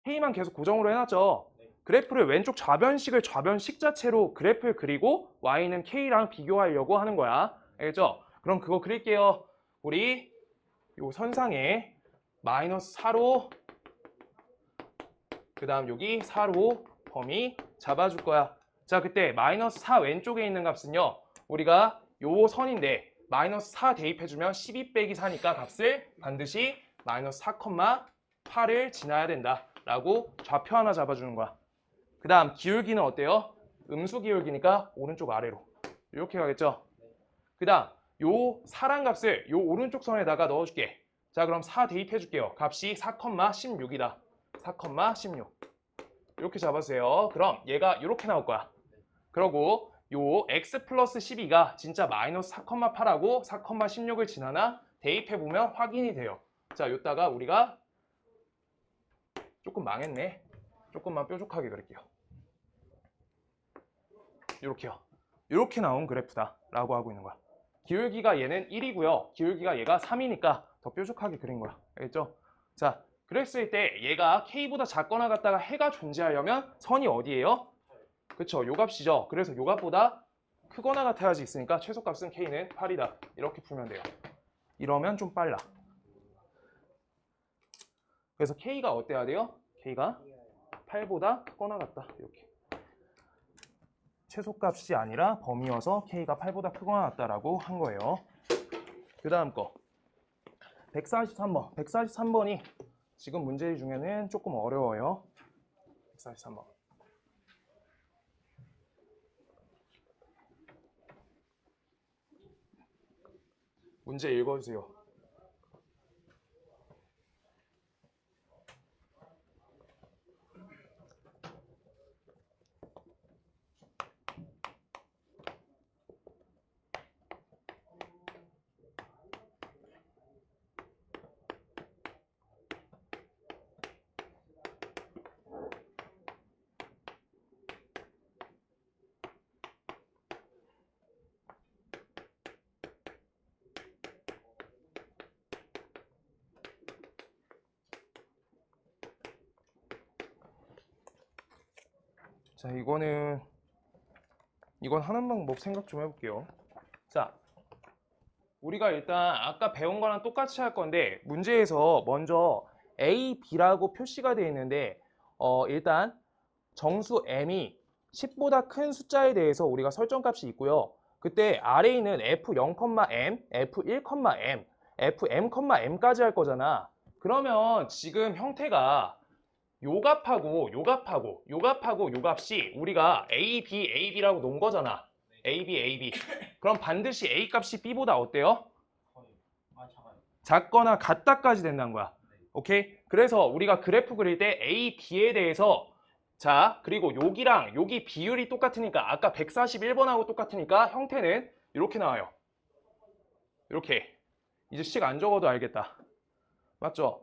K만 계속 고정으로 해놨죠. 그래프를 왼쪽 좌변식을 좌변식 자체로 그래프를 그리고 Y는 K랑 비교하려고 하는 거야. 알겠죠? 그럼 그거 그릴게요. 우리 요 선상에 마이너스 4로 그 다음 여기 4로 범위 잡아줄 거야. 자, 그때 마이너스 4 왼쪽에 있는 값은요. 우리가 요 선인데 마이너스 4 대입해주면 12 빼기 4니까 값을 반드시 마이너스 4,8을 지나야 된다. 라고 좌표 하나 잡아주는 거야. 그 다음 기울기는 어때요? 음수 기울기니까 오른쪽 아래로 이렇게 가겠죠? 그 다음 요 4란 값을 요 오른쪽 선에다가 넣어줄게. 자, 그럼 4 대입해줄게요. 값이 4,16이다. 4,16 이렇게 잡아주세요. 그럼 얘가 이렇게 나올 거야. 그러고 요 x 플러스 12가 진짜 마이너스 4,8하고 4,16을 지나나 대입해보면 확인이 돼요. 자, 요따가 우리가 조금 망했네. 조금만 뾰족하게 그릴게요. 이렇게요. 이렇게 나온 그래프다 라고 하고 있는 거야. 기울기가 얘는 1이고요. 기울기가 얘가 3이니까 더 뾰족하게 그린 거야. 알겠죠? 자, 그랬을 때 얘가 K보다 작거나 같다가 해가 존재하려면 선이 어디예요? 그쵸, 요 값이죠. 그래서 요 값보다 크거나 같아야지 있으니까 최소값은 K는 8이다. 이렇게 풀면 돼요. 이러면 좀 빨라. 그래서 K가 어때야 돼요? K가 8보다 크거나 같다. 이렇게. 최소값이 아니라 범위여서 K가 8보다 크거나 같다라고 한 거예요. 그 다음 거. 143번. 143번이 지금 문제 중에는 조금 어려워요. 143번. 문제 읽어주세요. 자, 이건 하는 방법 생각 좀 해볼게요. 자, 우리가 일단 아까 배운 거랑 똑같이 할 건데 문제에서 먼저 A, B라고 표시가 되어 있는데 일단 정수 M이 10보다 큰 숫자에 대해서 우리가 설정값이 있고요. 그때 아래에 있는 F0,M, F1,M, Fm,M까지 할 거잖아. 그러면 지금 형태가 요 값이 우리가 AB라고 놓은 거잖아. AB. 그럼 반드시 A 값이 B보다 어때요? 작아요. 작거나 같다까지 된다는 거야. 오케이? 그래서 우리가 그래프 그릴 때 A, B에 대해서 자, 그리고 여기 비율이 똑같으니까 아까 141번하고 똑같으니까 형태는 이렇게 나와요. 이렇게. 이제 식 안 적어도 알겠다. 맞죠?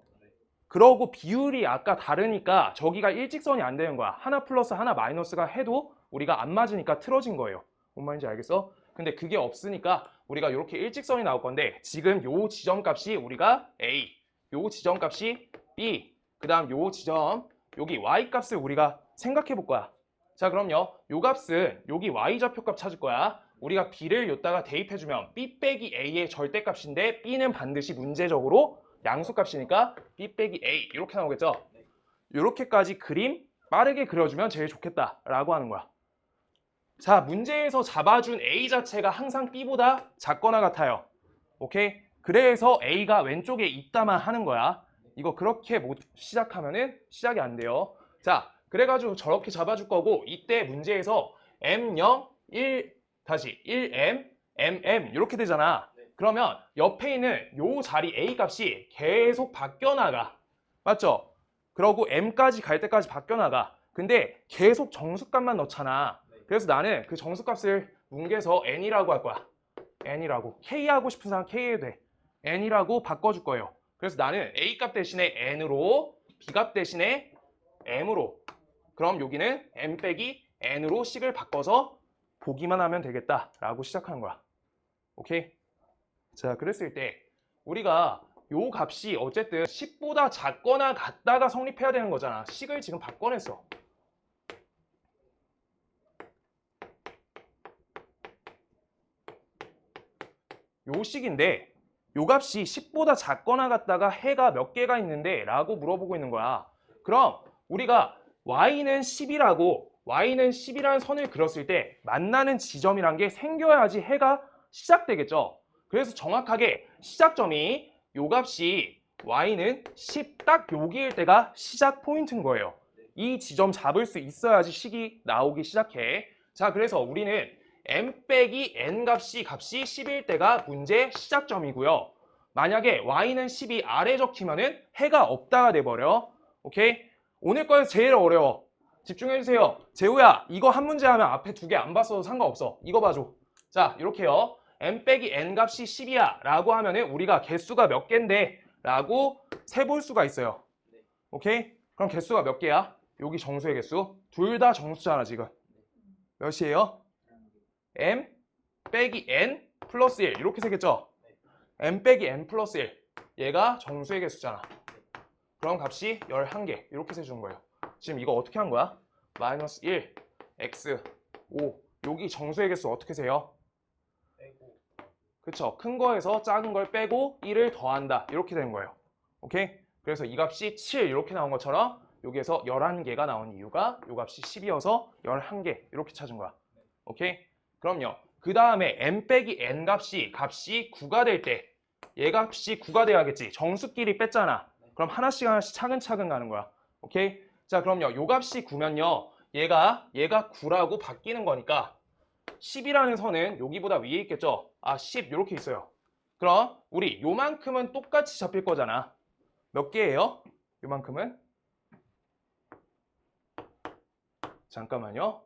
그러고 비율이 아까 다르니까 저기가 일직선이 안 되는 거야. 하나 플러스 하나 마이너스가 해도 우리가 안 맞으니까 틀어진 거예요. 뭔 말인지 알겠어? 근데 그게 없으니까 우리가 이렇게 일직선이 나올 건데 지금 요 지점값이 우리가 A, 요 지점값이 B, 그 다음 요 지점 여기 Y 값을 우리가 생각해 볼 거야. 자, 그럼요. 요 값은 여기 Y 좌표값 찾을 거야. 우리가 B를 여기다가 대입해주면 B 빼기 A의 절대값인데 B는 반드시 문제적으로 양수값이니까 B 빼기 A 이렇게 나오겠죠? 이렇게까지 그림 빠르게 그려주면 제일 좋겠다라고 하는 거야. 자, 문제에서 잡아준 A 자체가 항상 B보다 작거나 같아요. 오케이? 그래서 A가 왼쪽에 있다만 하는 거야. 이거 그렇게 못 시작하면은 시작이 안 돼요. 자, 그래가지고 저렇게 잡아줄 거고 이때 문제에서 M0, 1, 다시 1M, MM 이렇게 되잖아. 그러면 옆에 있는 요 자리 A 값이 계속 바뀌어나가. 맞죠? 그러고 M까지 갈 때까지 바뀌어나가. 근데 계속 정수값만 넣잖아. 그래서 나는 그 정수값을 뭉개서 N이라고 할 거야. N이라고. K 하고 싶은 사람 K 해도 돼. N이라고 바꿔줄 거예요. 그래서 나는 A 값 대신에 N으로, B 값 대신에 M으로. 그럼 여기는 M 빼기 N으로 식을 바꿔서 보기만 하면 되겠다라고 시작하는 거야. 오케이? 자, 그랬을 때 우리가 요 값이 어쨌든 10보다 작거나 같다가 성립해야 되는 거잖아. 식을 지금 바꿔냈어. 요 식인데 요 값이 10보다 작거나 같다가 해가 몇 개가 있는데 라고 물어보고 있는 거야. 그럼 우리가 y는 10이라는 선을 그렸을 때 만나는 지점이란 게 생겨야지 해가 시작되겠죠. 그래서 정확하게 시작점이 요 값이 y는 10 딱 여기일 때가 시작 포인트인 거예요. 이 지점 잡을 수 있어야지 식이 나오기 시작해. 자, 그래서 우리는 m 빼기 n 값이 10일 때가 문제 시작점이고요. 만약에 y는 10이 아래 적히면은 해가 없다가 돼버려. 오케이? 오늘 거에서 제일 어려워. 집중해주세요. 재우야, 이거 한 문제 하면 앞에 두 개 안 봤어도 상관없어. 이거 봐줘. 자, 이렇게요. m 빼기 n 값이 10이야 라고 하면은 우리가 개수가 몇 개인데 라고 세볼 수가 있어요. 오케이? 그럼 개수가 몇 개야? 여기 정수의 개수. 둘 다 정수잖아 지금. 몇이에요? m 빼기 n 플러스 1 이렇게 되겠죠? m 빼기 n 플러스 1 얘가 정수의 개수잖아. 그럼 값이 11개 이렇게 세주는 거예요. 지금 이거 어떻게 한 거야? 마이너스 1, x, 5 여기 정수의 개수 어떻게 세요? 빼고. 그쵸? 큰 거에서 작은 걸 빼고 1을 더한다 이렇게 되는 거예요. 오케이? 그래서 이 값이 7 이렇게 나온 것처럼 여기에서 11개가 나온 이유가 이 값이 10이어서 11개 이렇게 찾은 거야. 오케이? 그럼요. 그 다음에 m 빼기 n 값이 9가 될 때 얘 값이 9가 돼야겠지. 정수끼리 뺐잖아. 그럼 하나씩 하나씩 차근차근 가는 거야. 오케이? 자, 그럼요. 요 값이 9면요. 얘가 9라고 바뀌는 거니까 10이라는 선은 여기보다 위에 있겠죠? 아, 10 이렇게 있어요. 그럼 우리 요만큼은 똑같이 잡힐 거잖아. 몇 개예요? 요만큼은? 잠깐만요.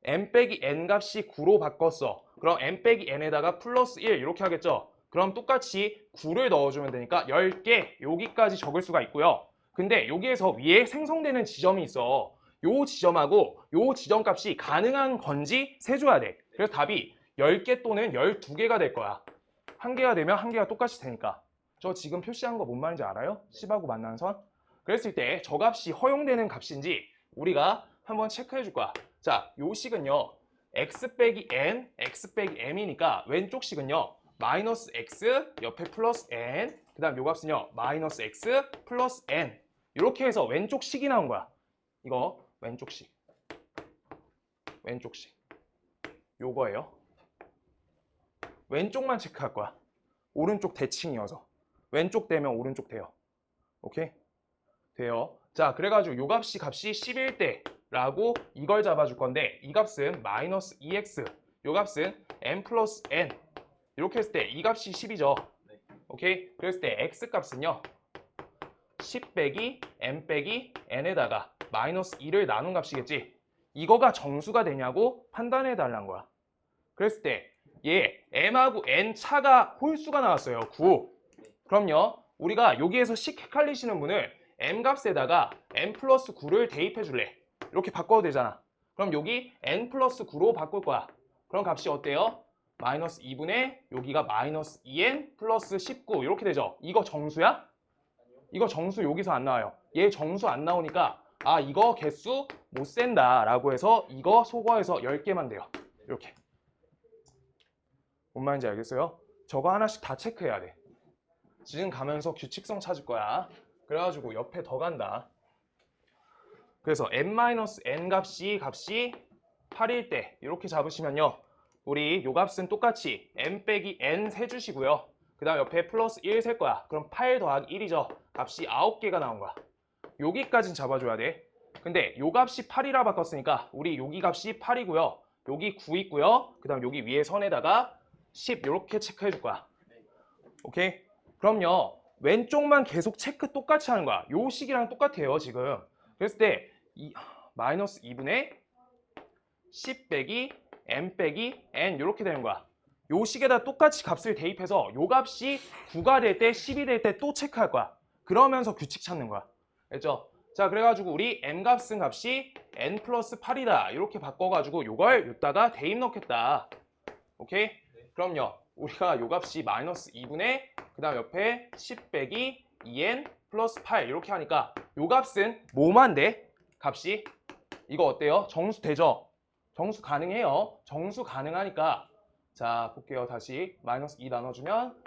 n 빼기 n 값이 9로 바꿨어. 그럼 n 빼기 n에다가 플러스 1 이렇게 하겠죠? 그럼 똑같이 9를 넣어주면 되니까 10개 여기까지 적을 수가 있고요. 근데 여기에서 위에 생성되는 지점이 있어. 요 지점하고 요 지점 값이 가능한 건지 세줘야 돼. 그래서 답이 10개 또는 12개가 될 거야. 한 개가 되면 한 개가 똑같이 되니까. 저 지금 표시한 거 뭔 말인지 알아요? 10하고 만나는 선? 그랬을 때 저 값이 허용되는 값인지 우리가 한번 체크해 줄 거야. 자, 요 식은요. x 빼기 n, x 빼기 m이니까 왼쪽 식은요. 마이너스 x 옆에 플러스 n, 그 다음 요 값은요. 마이너스 x 플러스 n. 이렇게 해서 왼쪽 식이 나온 거야. 이거 왼쪽 식. 왼쪽 식. 요거예요. 왼쪽만 체크할 거야. 오른쪽 대칭이어서. 왼쪽 되면 오른쪽 돼요. 오케이? 돼요. 자, 그래가지고 요 값이 11 때라고 이걸 잡아줄 건데 이 값은 마이너스 2x, 요 값은 n 플러스 n 이렇게 했을 때 이 값이 10이죠. 오케이? 그랬을 때 x 값은요 10 빼기 n 빼기 n에다가 마이너스 2를 나눈 값이겠지. 이거가 정수가 되냐고 판단해 달라는 거야. 그랬을 때 얘 m하고 n 차가 홀수가 나왔어요. 9. 그럼요. 우리가 여기에서 식 헷갈리시는 분은 m 값에다가 n 플러스 9를 대입해 줄래. 이렇게 바꿔도 되잖아. 그럼 여기 n 플러스 9로 바꿀 거야. 그럼 값이 어때요? 마이너스 2분의 여기가 마이너스 2n 플러스 19 이렇게 되죠. 이거 정수야? 이거 정수 여기서 안 나와요. 얘 정수 안 나오니까 아 이거 개수 못 센다 라고 해서 이거 소거해서 10개만 돼요. 이렇게. 뭔 말인지 알겠어요? 저거 하나씩 다 체크해야 돼. 지금 가면서 규칙성 찾을 거야. 그래가지고 옆에 더 간다. 그래서 n-n 값이 8일 때 이렇게 잡으시면요. 우리 요 값은 똑같이 n 빼기 n 세주시고요. 그 다음 옆에 플러스 1 셀 거야. 그럼 8 더하기 1이죠. 값이 9개가 나온 거야. 여기까진 잡아줘야 돼. 근데 요 값이 8이라 바꿨으니까 우리 여기 값이 8이고요. 여기 9 있고요. 그 다음 여기 위에 선에다가 10 이렇게 체크해 줄 거야. 오케이? 그럼요. 왼쪽만 계속 체크 똑같이 하는 거야. 요 식이랑 똑같아요, 지금. 그랬을 때 마이너스 2분의 10 빼기 n 빼기 n 이렇게 되는 거야. 요 식에다 똑같이 값을 대입해서 요 값이 9가 될 때, 10이 될 때 또 체크할 거야. 그러면서 규칙 찾는 거야. 알죠? 자, 그래가지고 우리 n 값은 값이 n 플러스 8이다. 이렇게 바꿔가지고 요걸 여기다가 대입 넣겠다. 오케이? 그럼요. 우리가 요 값이 마이너스 2분의 그 다음 옆에 10 빼기 2n 플러스 8 이렇게 하니까 요 값은 뭐만 돼? 값이 이거 어때요? 정수 되죠? 정수 가능해요. 정수 가능하니까 자 볼게요. 다시 마이너스 2 나눠주면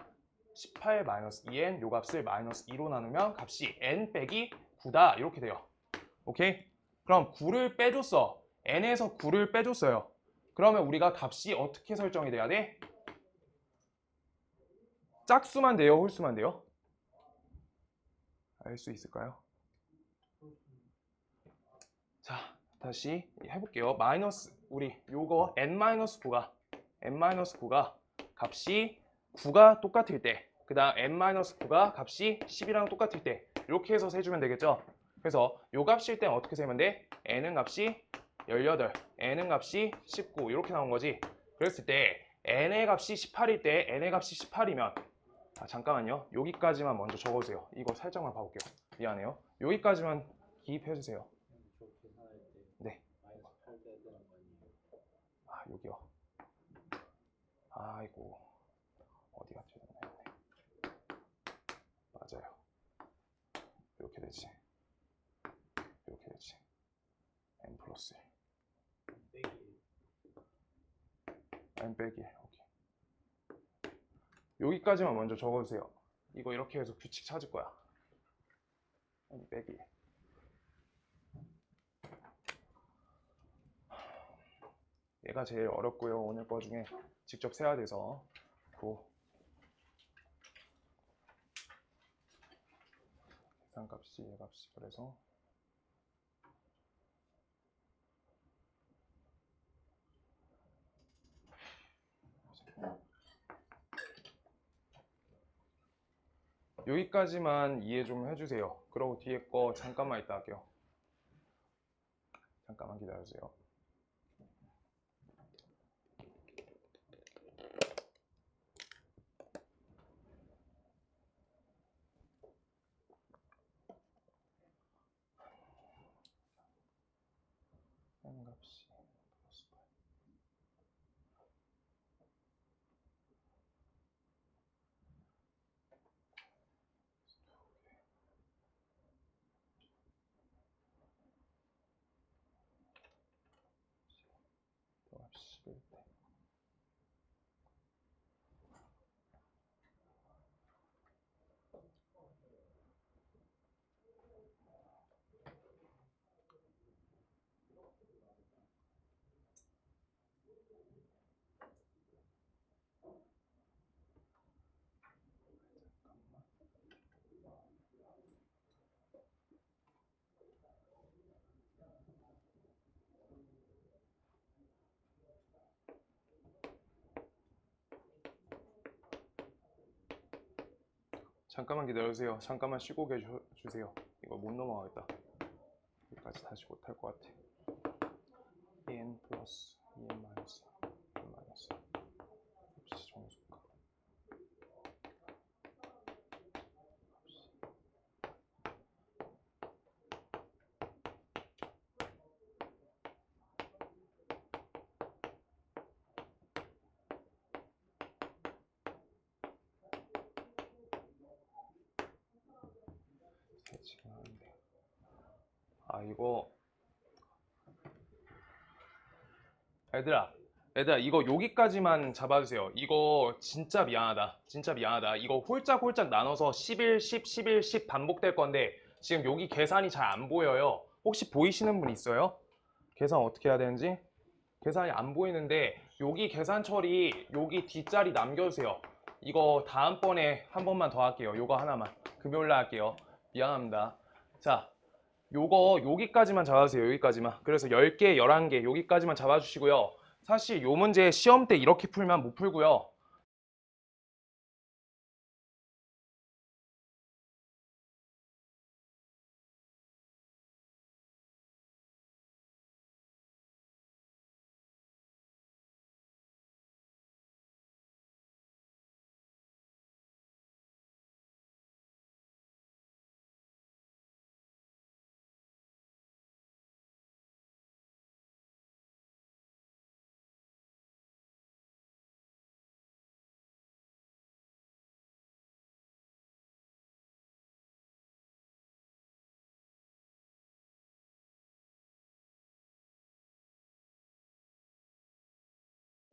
18 마이너스 2n 요 값을 마이너스 2로 나누면 값이 n 빼기 9다 이렇게 돼요. 오케이? 그럼 9를 빼줬어. n에서 9를 빼줬어요. 그러면 우리가 값이 어떻게 설정이 돼야 돼? 짝수만 돼요? 홀수만 돼요? 알 수 있을까요? 자, 다시 해볼게요. 마이너스 우리 요거 n-9가 값이 9가 똑같을 때, 그 다음 n-9가 값이 10이랑 똑같을 때 이렇게 해서 세주면 되겠죠? 그래서 요 값일 땐 어떻게 세면 돼? n은 값이 18, n은 값이 19 이렇게 나온 거지. 그랬을 때 n의 값이 18일 때 n의 값이 18이면 잠깐만요. 여기까지만 먼저 적어주세요. 이거 살짝만 봐볼게요. 미안해요. 여기까지만 기입해주세요. 저 계산할 때 네. 마이너스 8 돼야 되는 거 아니에요? 아, 여기요. 아이고. 어디 갔지? 맞아요. 이렇게 되지. 이렇게 되지. n 플러스 1. 빼기 n 빼기 1. 오케이. 여기까지만 먼저 적어주세요. 이거 이렇게 해서 규칙 찾을 거야. n 빼기 1. 얘가 제일 어렵고요. 오늘 거 중에 직접 세야 돼서. 계산값이 얘값이 그래서 여기까지만 이해 좀 해주세요. 그러고 뒤에 거 잠깐만 이따 할게요. 잠깐만 기다려주세요. 값이 값이 11대 잠깐만 기다려주세요. 잠깐만 쉬고 계셔주세요. 이거 못 넘어가겠다. 여기까지 다시 못할 것 같아. 2n 플러스 2n 마이너스 2n 마이너스 값이 정수가 지금 하는데 이거 얘들아 이거 여기까지만 잡아주세요. 이거 진짜 미안하다. 진짜 미안하다. 이거 홀짝홀짝 나눠서 11, 10, 11, 10 반복될 건데 지금 여기 계산이 잘 안 보여요. 혹시 보이시는 분 있어요? 계산 어떻게 해야 되는지? 계산이 안 보이는데 여기 계산 처리 여기 뒷자리 남겨주세요. 이거 다음번에 한 번만 더 할게요. 요거 하나만 금요일날 할게요. 미안합니다. 자, 요거 여기까지만 잡아주세요. 여기까지만. 그래서 10개, 11개 여기까지만 잡아주시고요. 사실 요 문제 시험 때 이렇게 풀면 못 풀고요.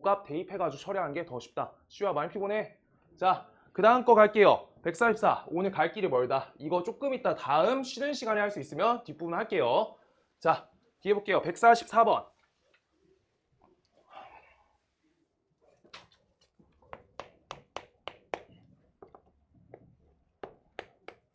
값 대입해가지고 처리하는 게 더 쉽다. 시우야 많이 피곤해? 자, 그 다음 거 갈게요. 144. 오늘 갈 길이 멀다. 이거 조금 이따 다음 쉬는 시간에 할 수 있으면 뒷부분 할게요. 자, 뒤에 볼게요. 144번.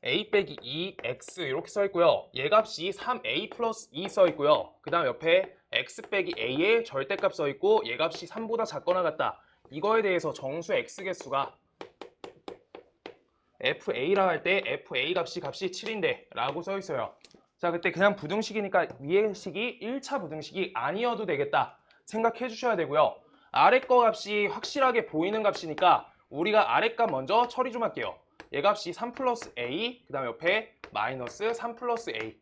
a 빼기 2x 이렇게 써 있고요. 얘 값이 3a 플러스 2 써 있고요. 그 다음 옆에 x 빼기 a의 절대값 써 있고 얘 값이 3보다 작거나 같다. 이거에 대해서 정수 x 개수가 fa라 할 때 fa 값이 7인데 라고 써 있어요. 자, 그때 그냥 부등식이니까 위의 식이 1차 부등식이 아니어도 되겠다 생각해 주셔야 되고요. 아래 거 값이 확실하게 보이는 값이니까 우리가 아래 값 먼저 처리 좀 할게요. 얘 값이 3 플러스 a, 그 다음 옆에 마이너스 3 플러스 a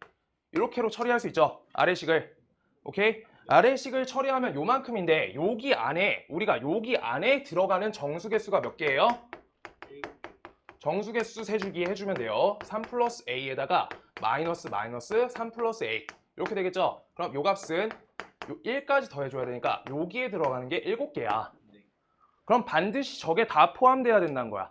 이렇게로 처리할 수 있죠. 아래식을. 오케이? 아래식을 처리하면 요만큼인데 여기 안에 우리가 여기 안에 들어가는 정수 개수가 몇 개예요? 정수 개수 세주기 해주면 돼요. 3 플러스 a에다가 마이너스 3 플러스 a 이렇게 되겠죠? 그럼 요 값은 요 1까지 더해줘야 되니까 여기에 들어가는 게 7개야. 그럼 반드시 저게 다 포함돼야 된다는 거야.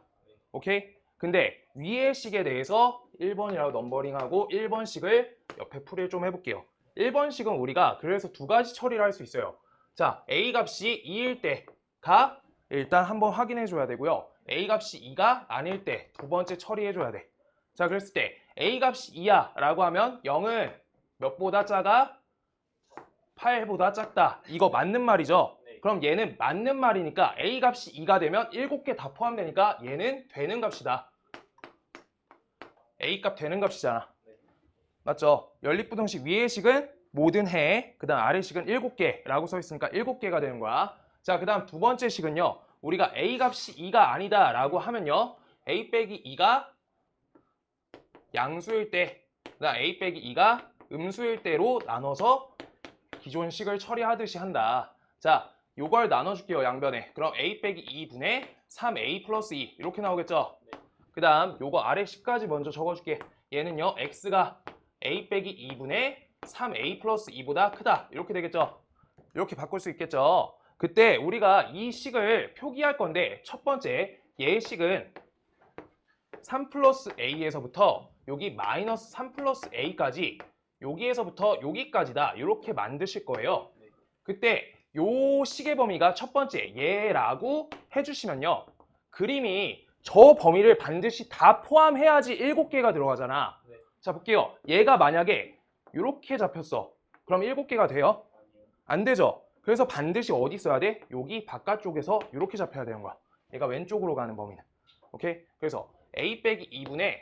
오케이? 근데 위의 식에 대해서 1번이라고 넘버링하고 1번식을 옆에 풀이를 좀 해볼게요. 1번식은 우리가 그래서 두 가지 처리를 할 수 있어요. 자, a 값이 2일 때가 일단 한번 확인해 줘야 되고요. a 값이 2가 아닐 때 두 번째 처리해 줘야 돼. 자, 그랬을 때 A 값이 2야 라고 하면 0은 몇보다 작아? 8보다 작다. 이거 맞는 말이죠? 네. 그럼 얘는 맞는 말이니까 A 값이 2가 되면 7개 다 포함되니까 얘는 되는 값이다. A 값 되는 값이잖아. 네. 맞죠? 연립부등식 위의 식은 모든 해, 그 다음 아래 식은 7개라고 써 있으니까 7개가 되는 거야. 자, 그 다음 두 번째 식은요. 우리가 A 값이 2가 아니다 라고 하면요. A 빼기 2가 양수일 때, 그 다음 A 빼기 2가 음수일 때로 나눠서 기존 식을 처리하듯이 한다. 자, 요걸 나눠줄게요, 양변에. 그럼 A 빼기 2분의 3A 플러스 2 이렇게 나오겠죠? 네. 그 다음 요거 아래 식까지 먼저 적어줄게. 얘는요, X가 A 빼기 2분의 3A 플러스 2보다 크다. 이렇게 되겠죠? 이렇게 바꿀 수 있겠죠? 그때 우리가 이 식을 표기할 건데 첫 번째, 얘의 식은 3 플러스 A에서부터 여기 마이너스 3 플러스 A까지 여기에서부터 여기까지다. 이렇게 만드실 거예요. 네. 그때 요 식의 범위가 첫 번째 얘라고 해주시면요. 그림이 저 범위를 반드시 다 포함해야지 7개가 들어가잖아. 네. 자, 볼게요. 얘가 만약에 이렇게 잡혔어. 그럼 7개가 돼요? 아니요. 안 되죠? 그래서 반드시 어디 써야 돼? 여기 바깥쪽에서 이렇게 잡혀야 되는 거야. 얘가 왼쪽으로 가는 범위는. 오케이? 그래서 A 빼기 2분의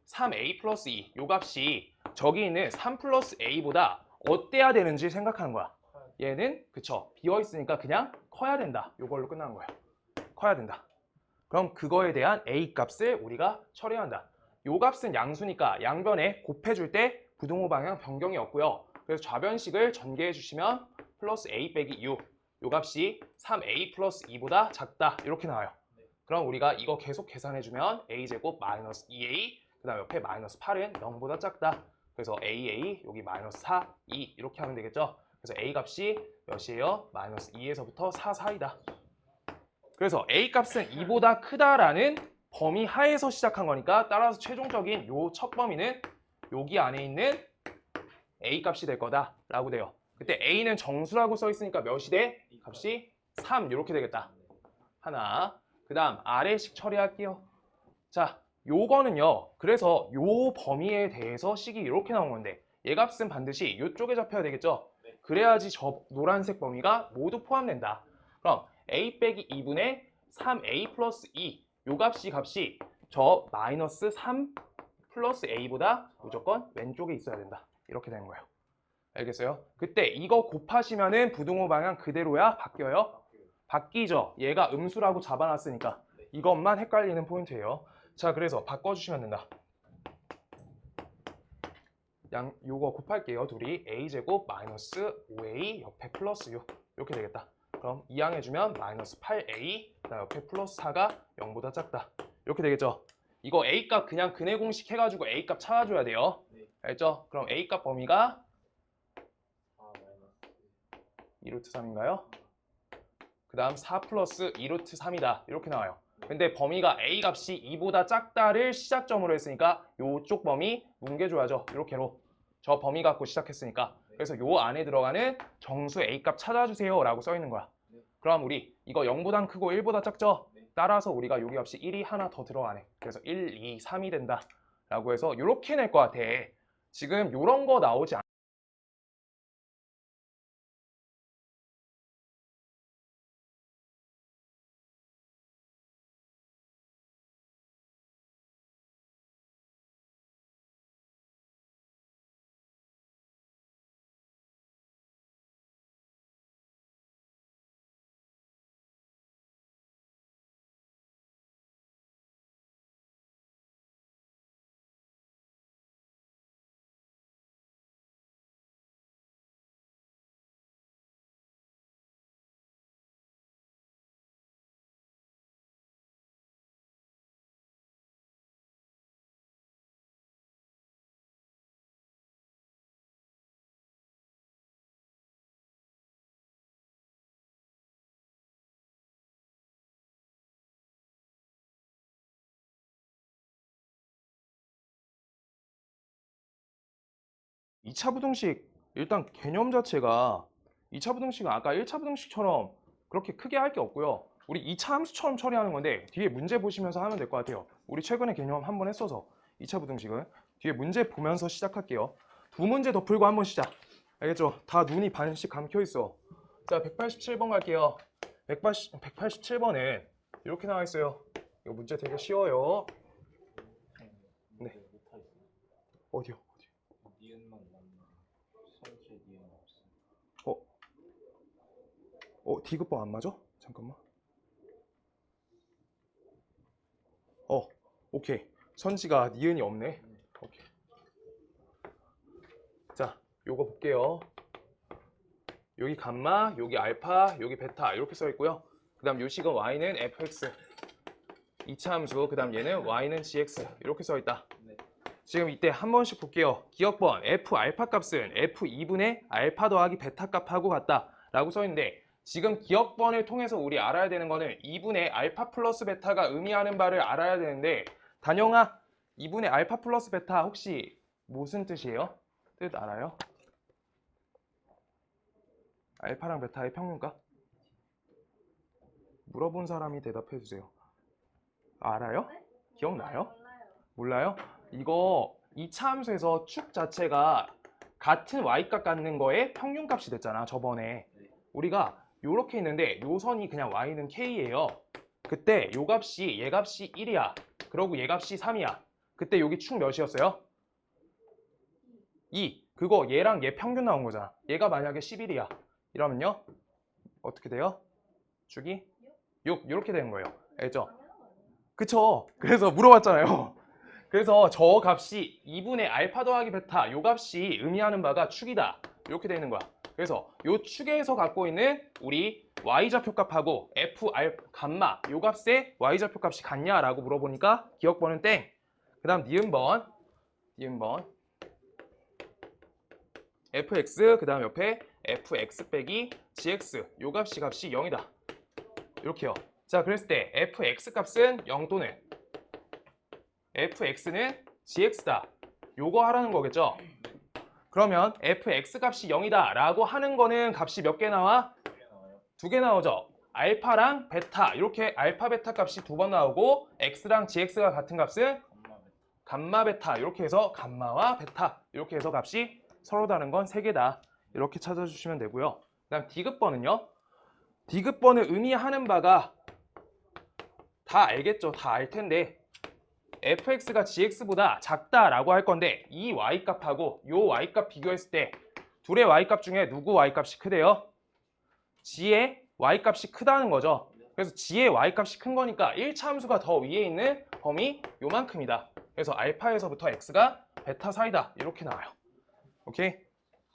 3A 플러스 2 요 값이 저기 있는 3 플러스 A보다 어때야 되는지 생각하는 거야. 얘는 그쵸 비어 있으니까 그냥 커야 된다. 요걸로 끝나는 거야. 커야 된다. 그럼 그거에 대한 A 값을 우리가 처리한다. 요 값은 양수니까 양변에 곱해줄 때 부등호 방향 변경이 없고요. 그래서 좌변식을 전개해 주시면 플러스 A 빼기 6 요 값이 3A 플러스 2보다 작다. 이렇게 나와요. 그럼 우리가 이거 계속 계산해주면 A제곱 마이너스 2A 그 다음 옆에 마이너스 8은 0보다 작다. 그래서 AA 여기 마이너스 4, 2 이렇게 하면 되겠죠. 그래서 A 값이 몇이에요? 마이너스 2에서부터 4 사이다. 그래서 A 값은 2보다 크다라는 범위 하에서 시작한 거니까 따라서 최종적인 요 첫 범위는 여기 안에 있는 A 값이 될 거다 라고 돼요. 그때 A는 정수라고 써 있으니까 몇이 돼? 값이 3 이렇게 되겠다. 하나. 그 다음 아래식 처리할게요. 자, 요거는요. 그래서 요 범위에 대해서 식이 이렇게 나온 건데 얘 값은 반드시 이쪽에 잡혀야 되겠죠. 네. 그래야지 저 노란색 범위가 모두 포함된다. 그럼 A 빼기 2분의 3A 플러스 2 요 값이 저 마이너스 3 플러스 A보다 무조건 왼쪽에 있어야 된다. 이렇게 되는 거예요. 알겠어요? 그때 이거 곱하시면은 부등호 방향 그대로야? 바뀌어요? 바뀌죠. 얘가 음수라고 잡아놨으니까 이것만 헷갈리는 포인트예요. 자, 그래서 바꿔주시면 된다. 요거 곱할게요. 둘이 A제곱 마이너스 5A 옆에 플러스 6 이렇게 되겠다. 그럼 이항해주면 마이너스 8A 그다음 옆에 플러스 4가 0보다 작다. 이렇게 되겠죠. 이거 A값 그냥 근해 공식 해가지고 A값 찾아줘야 돼요. 네. 알죠? 그럼 A값 범위가 마이너스 2루트 3인가요? 그 다음 4 플러스 2루트 3이다. 이렇게 나와요. 근데 범위가 A 값이 2보다 작다를 시작점으로 했으니까 요쪽 범위 뭉개줘야죠. 이렇게로. 저 범위 갖고 시작했으니까. 그래서 요 안에 들어가는 정수 A 값 찾아주세요 라고 써 있는 거야. 그럼 우리 이거 0보단 크고 1보다 작죠? 따라서 우리가 여기 값이 1이 하나 더 들어가네. 그래서 1, 2, 3이 된다. 라고 해서 이렇게 낼 것 같아. 지금 요런 거 나오지 않 2차 부등식 일단 개념 자체가 2차 부등식은 아까 1차 부등식처럼 그렇게 크게 할 게 없고요. 우리 2차 함수처럼 처리하는 건데 뒤에 문제 보시면서 하면 될 것 같아요. 우리 최근에 개념 한 번 했어서 2차 부등식은 뒤에 문제 보면서 시작할게요. 두 문제 더 풀고 한번 시작. 알겠죠? 다 눈이 반씩 감겨 있어. 자, 187번 갈게요. 187번은 이렇게 나와 있어요. 이거 문제 되게 쉬워요. 네. 어디요? 니은만 남는 선수의 니은 없어. 디귿번 안 맞아? 잠깐만. 오케이. 선지가 니은이 없네. 오케이. 자, 요거 볼게요. 여기 감마, 여기 알파, 여기 베타 이렇게 써 있고요. 그 다음 요식은 y는 fx 2차 함수, 그 다음 얘는 y는 gx 이렇게 써 있다. 네. 지금 이때 한 번씩 볼게요. 기억번 f 알파 값은 f2분의 알파 더하기 베타 값하고 같다 라고 써 있는데, 지금 기억번을 통해서 우리 알아야 되는 거는 2분의 알파 플러스 베타가 의미하는 바를 알아야 되는데, 단영아 2분의 알파 플러스 베타 혹시 무슨 뜻이에요? 뜻 알아요? 알파랑 베타의 평균값? 물어본 사람이 대답해 주세요. 알아요? 기억나요? 몰라요? 이거 2차 함수에서 축 자체가 같은 y값 갖는 거에 평균값이 됐잖아, 저번에. 우리가 요렇게 있는데 요 선이 그냥 y는 k예요. 그때 요 값이 얘 값이 1이야. 그러고 얘 값이 3이야. 그때 여기 축 몇이었어요? 2. 그거 얘랑 얘 평균 나온 거잖아. 얘가 만약에 11이야. 이러면요? 어떻게 돼요? 축이 6. 이렇게 되는 거예요. 알죠? 그쵸? 그래서 물어봤잖아요. 그래서 저 값이 2분의 알파 더하기 베타 요 값이 의미하는 바가 축이다. 이렇게 되는 거야. 그래서 요 축에서 갖고 있는 우리 y좌표 값하고 f 감마 요 값의 y좌표 값이 같냐라고 물어보니까 기억번은 땡. 그 다음 니은번 fx 그 다음 옆에 fx 빼기 gx 요 값이 0이다. 이렇게요. 자, 그랬을 때 fx 값은 0 또는 fx는 gx다. 요거 하라는 거겠죠? 그러면 fx 값이 0이다 라고 하는 거는 값이 몇 개 나와? 2개 나오죠. 알파랑 베타, 이렇게 알파 베타 값이 2번 나오고, x랑 gx가 같은 값은 감마 베타, 이렇게 해서 감마와 베타 이렇게 해서 값이 서로 다른 건 3개다. 이렇게 찾아주시면 되고요. 그 다음 디귿번은요, 디귿번을 의미하는 바가 다 알겠죠? 다 알 텐데 fx가 gx보다 작다라고 할 건데, 이 y값하고 요 y값 비교했을 때 둘의 y값 중에 누구 y값이 크대요? g의 y값이 크다는 거죠. 그래서 g의 y값이 큰 거니까 1차 함수가 더 위에 있는 범위 요만큼이다. 그래서 알파에서부터 x가 베타 사이다. 이렇게 나와요. 오케이?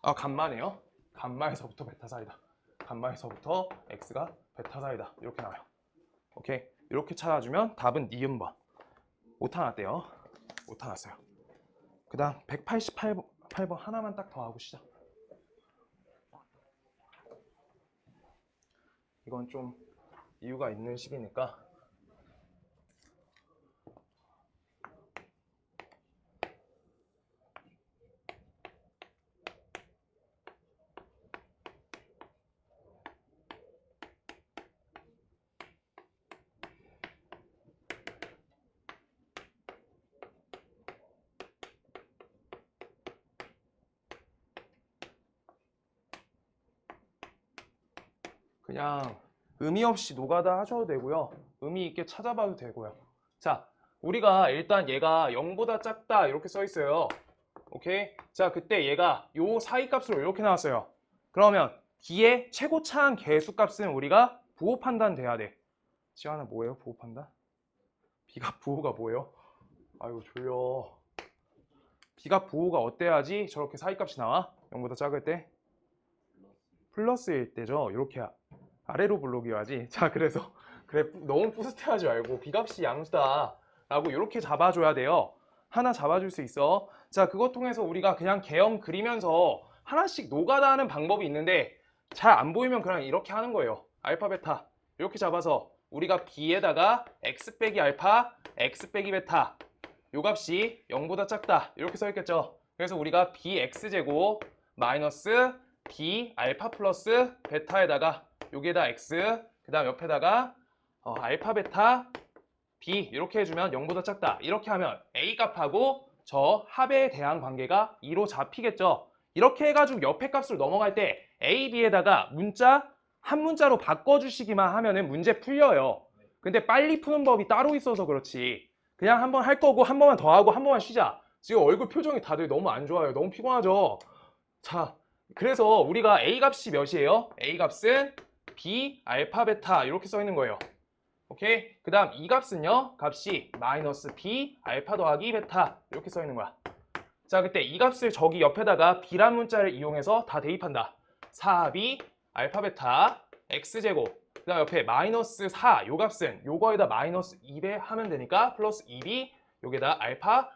감마네요. 감마에서부터 베타 사이다. 감마에서부터 x가 베타 사이다. 이렇게 나와요. 오케이? 이렇게 찾아주면 답은 니은번. 오타 났대요. 오타 났어요. 그 다음 188번 하나만 딱 더 하고 시작. 이건 좀 이유가 있는 식이니까. 그냥 의미 없이 노가다 하셔도 되고요. 의미 있게 찾아봐도 되고요. 자, 우리가 일단 얘가 0보다 작다 이렇게 써 있어요. 오케이? 자, 그때 얘가 요 사이 값으로 이렇게 나왔어요. 그러면 B의 최고차항 계수 값은 우리가 부호 판단 돼야 돼. 지환아 뭐예요? 부호 판단? B가 부호가 뭐예요? 아이고 졸려. B가 부호가 어때야지 저렇게 사이 값이 나와? 0보다 작을 때? 플러스일 때죠. 이렇게 아래로 블록이어야지. 자, 그래서 그래 너무 뿌듯해하지 말고 B값이 양수다 라고 이렇게 잡아줘야 돼요. 하나 잡아줄 수 있어. 자, 그것 통해서 우리가 그냥 개형 그리면서 하나씩 노가다 하는 방법이 있는데, 잘 안 보이면 그냥 이렇게 하는 거예요. 알파 베타 이렇게 잡아서 우리가 B에다가 x 빼기 알파 x 빼기 베타 요 값이 0보다 작다 이렇게 써 있겠죠. 그래서 우리가 bx제곱 마이너스 b 알파 플러스 베타에다가 여기에다 x 그 다음 옆에다가 알파 베타 b 이렇게 해주면 0보다 작다. 이렇게 하면 a 값하고 저 합에 대한 관계가 2로 잡히겠죠. 이렇게 해가지고 옆에 값으로 넘어갈 때 A, B에다가 문자 한 문자로 바꿔주시기만 하면은 문제 풀려요. 근데 빨리 푸는 법이 따로 있어서 그렇지. 그냥 한번 할 거고 한 번만 더 하고 한 번만 쉬자. 지금 얼굴 표정이 다들 너무 안 좋아요. 너무 피곤하죠? 자, 그래서 우리가 A 값이 몇이에요? A 값은 B, 알파, 베타 이렇게 써 있는 거예요. 오케이? 그 다음 이 값은요? 값이 마이너스 B, 알파 더하기 베타 이렇게 써 있는 거야. 자, 그때 이 값을 저기 옆에다가 B란 문자를 이용해서 다 대입한다. 4B, 알파, 베타, X제곱. 그 다음 옆에 마이너스 4, 요 값은 요거에다 마이너스 2배 하면 되니까 플러스 2B, 여기다 알파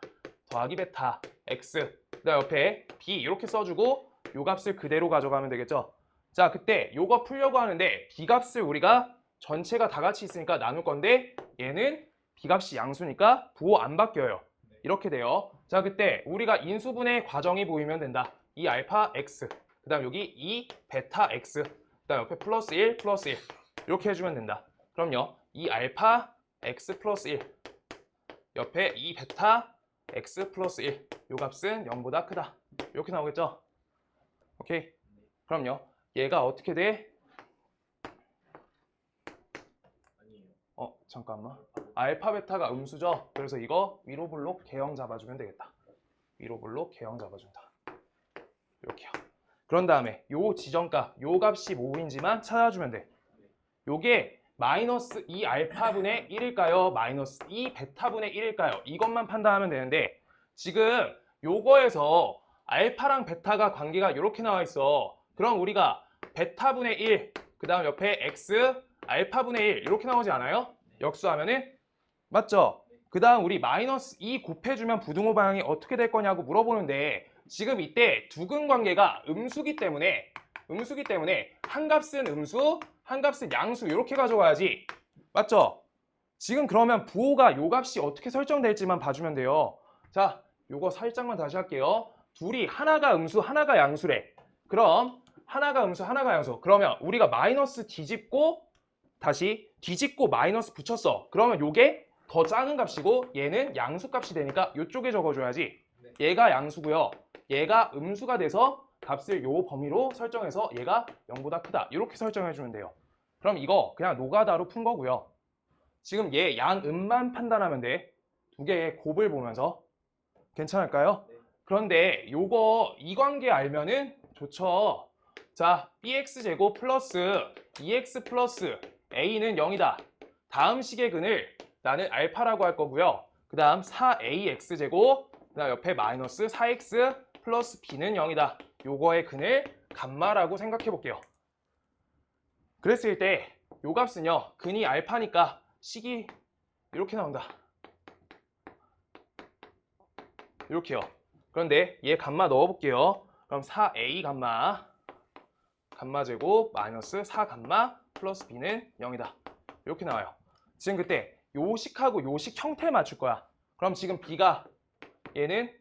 더하기 베타, X. 그 다음 옆에 B 이렇게 써주고 요 값을 그대로 가져가면 되겠죠. 자, 그때 요거 풀려고 하는데 B 값을 우리가 전체가 다 같이 있으니까 나눌 건데 얘는 B 값이 양수니까 부호 안 바뀌어요. 이렇게 돼요. 자, 그때 우리가 인수분해 과정이 보이면 된다. 이 알파 X, 그 다음 여기 이 베타 X, 그 다음 옆에 플러스 1, 플러스 1 이렇게 해주면 된다. 그럼요. 이 알파 X 플러스 1 옆에 이 베타 X 플러스 1 요 값은 0보다 크다. 이렇게 나오겠죠? 오케이. 그럼요. 얘가 어떻게 돼? 잠깐만. 알파 베타가 음수죠? 그래서 이거 위로 블록 개형 잡아주면 되겠다. 위로 블록 개형 잡아준다. 이렇게요. 그런 다음에 요 지정값, 요 값이 뭐인지만 찾아주면 돼. 요게 마이너스 2 알파분의 1일까요? 마이너스 2 베타분의 1일까요? 이것만 판단하면 되는데 지금 요거에서 알파랑 베타가 관계가 이렇게 나와 있어. 그럼 우리가 베타분의 1, 그 다음 옆에 x, 알파분의 1 이렇게 나오지 않아요? 역수하면은 맞죠? 그 다음 우리 마이너스 2 곱해주면 부등호 방향이 어떻게 될 거냐고 물어보는데 지금 이때 두근 관계가 음수기 때문에 한 값은 음수, 한 값은 양수 이렇게 가져가야지. 맞죠? 지금 그러면 부호가 요 값이 어떻게 설정될지만 봐주면 돼요. 자, 요거 살짝만 다시 할게요. 둘이 하나가 음수, 하나가 양수래. 그럼 하나가 음수, 하나가 양수. 그러면 우리가 마이너스 뒤집고 다시 뒤집고 마이너스 붙였어. 그러면 요게 더 작은 값이고 얘는 양수 값이 되니까 요쪽에 적어줘야지. 얘가 양수고요. 얘가 음수가 돼서 값을 요 범위로 설정해서 얘가 0보다 크다. 이렇게 설정해주면 돼요. 그럼 이거 그냥 노가다로 푼 거고요. 지금 얘 양음만 판단하면 돼. 두 개의 곱을 보면서. 괜찮을까요? 그런데 요거 이 관계 알면은 좋죠. 자, bx제곱 플러스 2x 플러스 a는 0이다. 다음 식의 근을 나는 알파라고 할 거고요. 그 다음 4ax제곱, 그 다음 옆에 마이너스 4x 플러스 b는 0이다. 요거의 근을 감마라고 생각해 볼게요. 그랬을 때 요 값은요. 근이 알파니까 식이 이렇게 나온다. 이렇게요. 그런데 얘 감마 넣어볼게요. 그럼 4a 감마 제곱 마이너스 4 감마 플러스 b는 0이다. 이렇게 나와요. 지금 그때 요식하고 요식 형태 맞출 거야. 그럼 지금 b가 얘는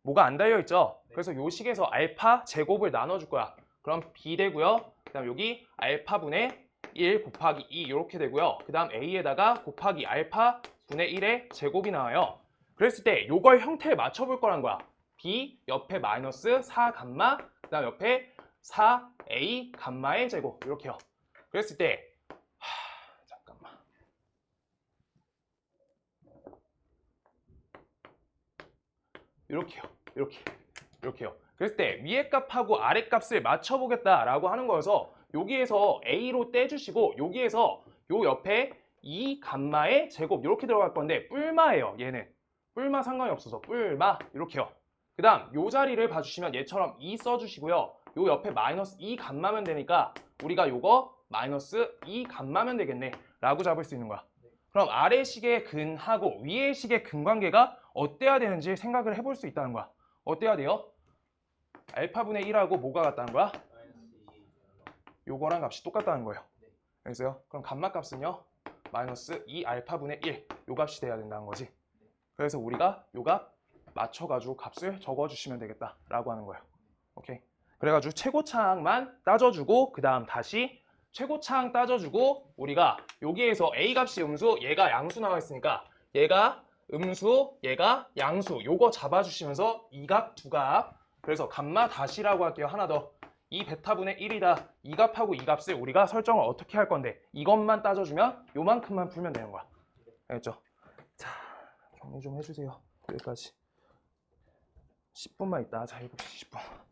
뭐가 안 달려있죠? 그래서 요식에서 알파 제곱을 나눠줄 거야. 그럼 b 되고요. 그 다음 여기 알파분의 1 곱하기 2 이렇게 되고요. 그 다음 a에다가 곱하기 알파 분의 1의 제곱이 나와요. 그랬을 때 요걸 형태에 맞춰볼 거란 거야. b 옆에 마이너스 4 감마, 그 다음 옆에 4a 감마의 제곱 이렇게요. 그랬을 때 잠깐만. 이렇게요. 이렇게요. 그랬을 때 위에 값하고 아래 값을 맞춰보겠다라고 하는 거여서 여기에서 a로 떼주시고 여기에서 요 옆에 2 감마의 제곱 이렇게 들어갈 건데 뿔마예요. 얘는 뿔마 상관이 없어서 뿔마 이렇게요. 그 다음 요 자리를 봐주시면 얘처럼 2 써주시고요. 요 옆에 마이너스 2 감마면 되니까 우리가 요거 마이너스 2 감마면 되겠네 라고 잡을 수 있는 거야. 그럼 아래 식의 근하고 위의 식의 근관계가 어때야 되는지 생각을 해볼 수 있다는 거야. 어때야 돼요? 알파분의 1하고 뭐가 같다는 거야? 요거랑 값이 똑같다는 거예요. 알겠어요? 그럼 감마 값은요? 마이너스 2 알파분의 1 요 값이 돼야 된다는 거지. 그래서 우리가 요 값 맞춰가지고 값을 적어주시면 되겠다라고 하는 거예요. 오케이. 그래가지고 최고차항만 따져주고 그 다음 다시 최고차항 따져주고 우리가 여기에서 a 값이 음수 얘가 양수 나와 있으니까 얘가 음수, 얘가 양수. 요거 잡아주시면서 이 값, 두 값. 그래서 감마 다시라고 할게요. 하나 더. 이 베타분의 1이다. 이 값하고 이 값을 우리가 설정을 어떻게 할 건데 이것만 따져주면 요만큼만 풀면 되는 거야. 알겠죠? 자, 정리 좀 해주세요. 여기까지. 10분만 있다. 자, 7시 10분.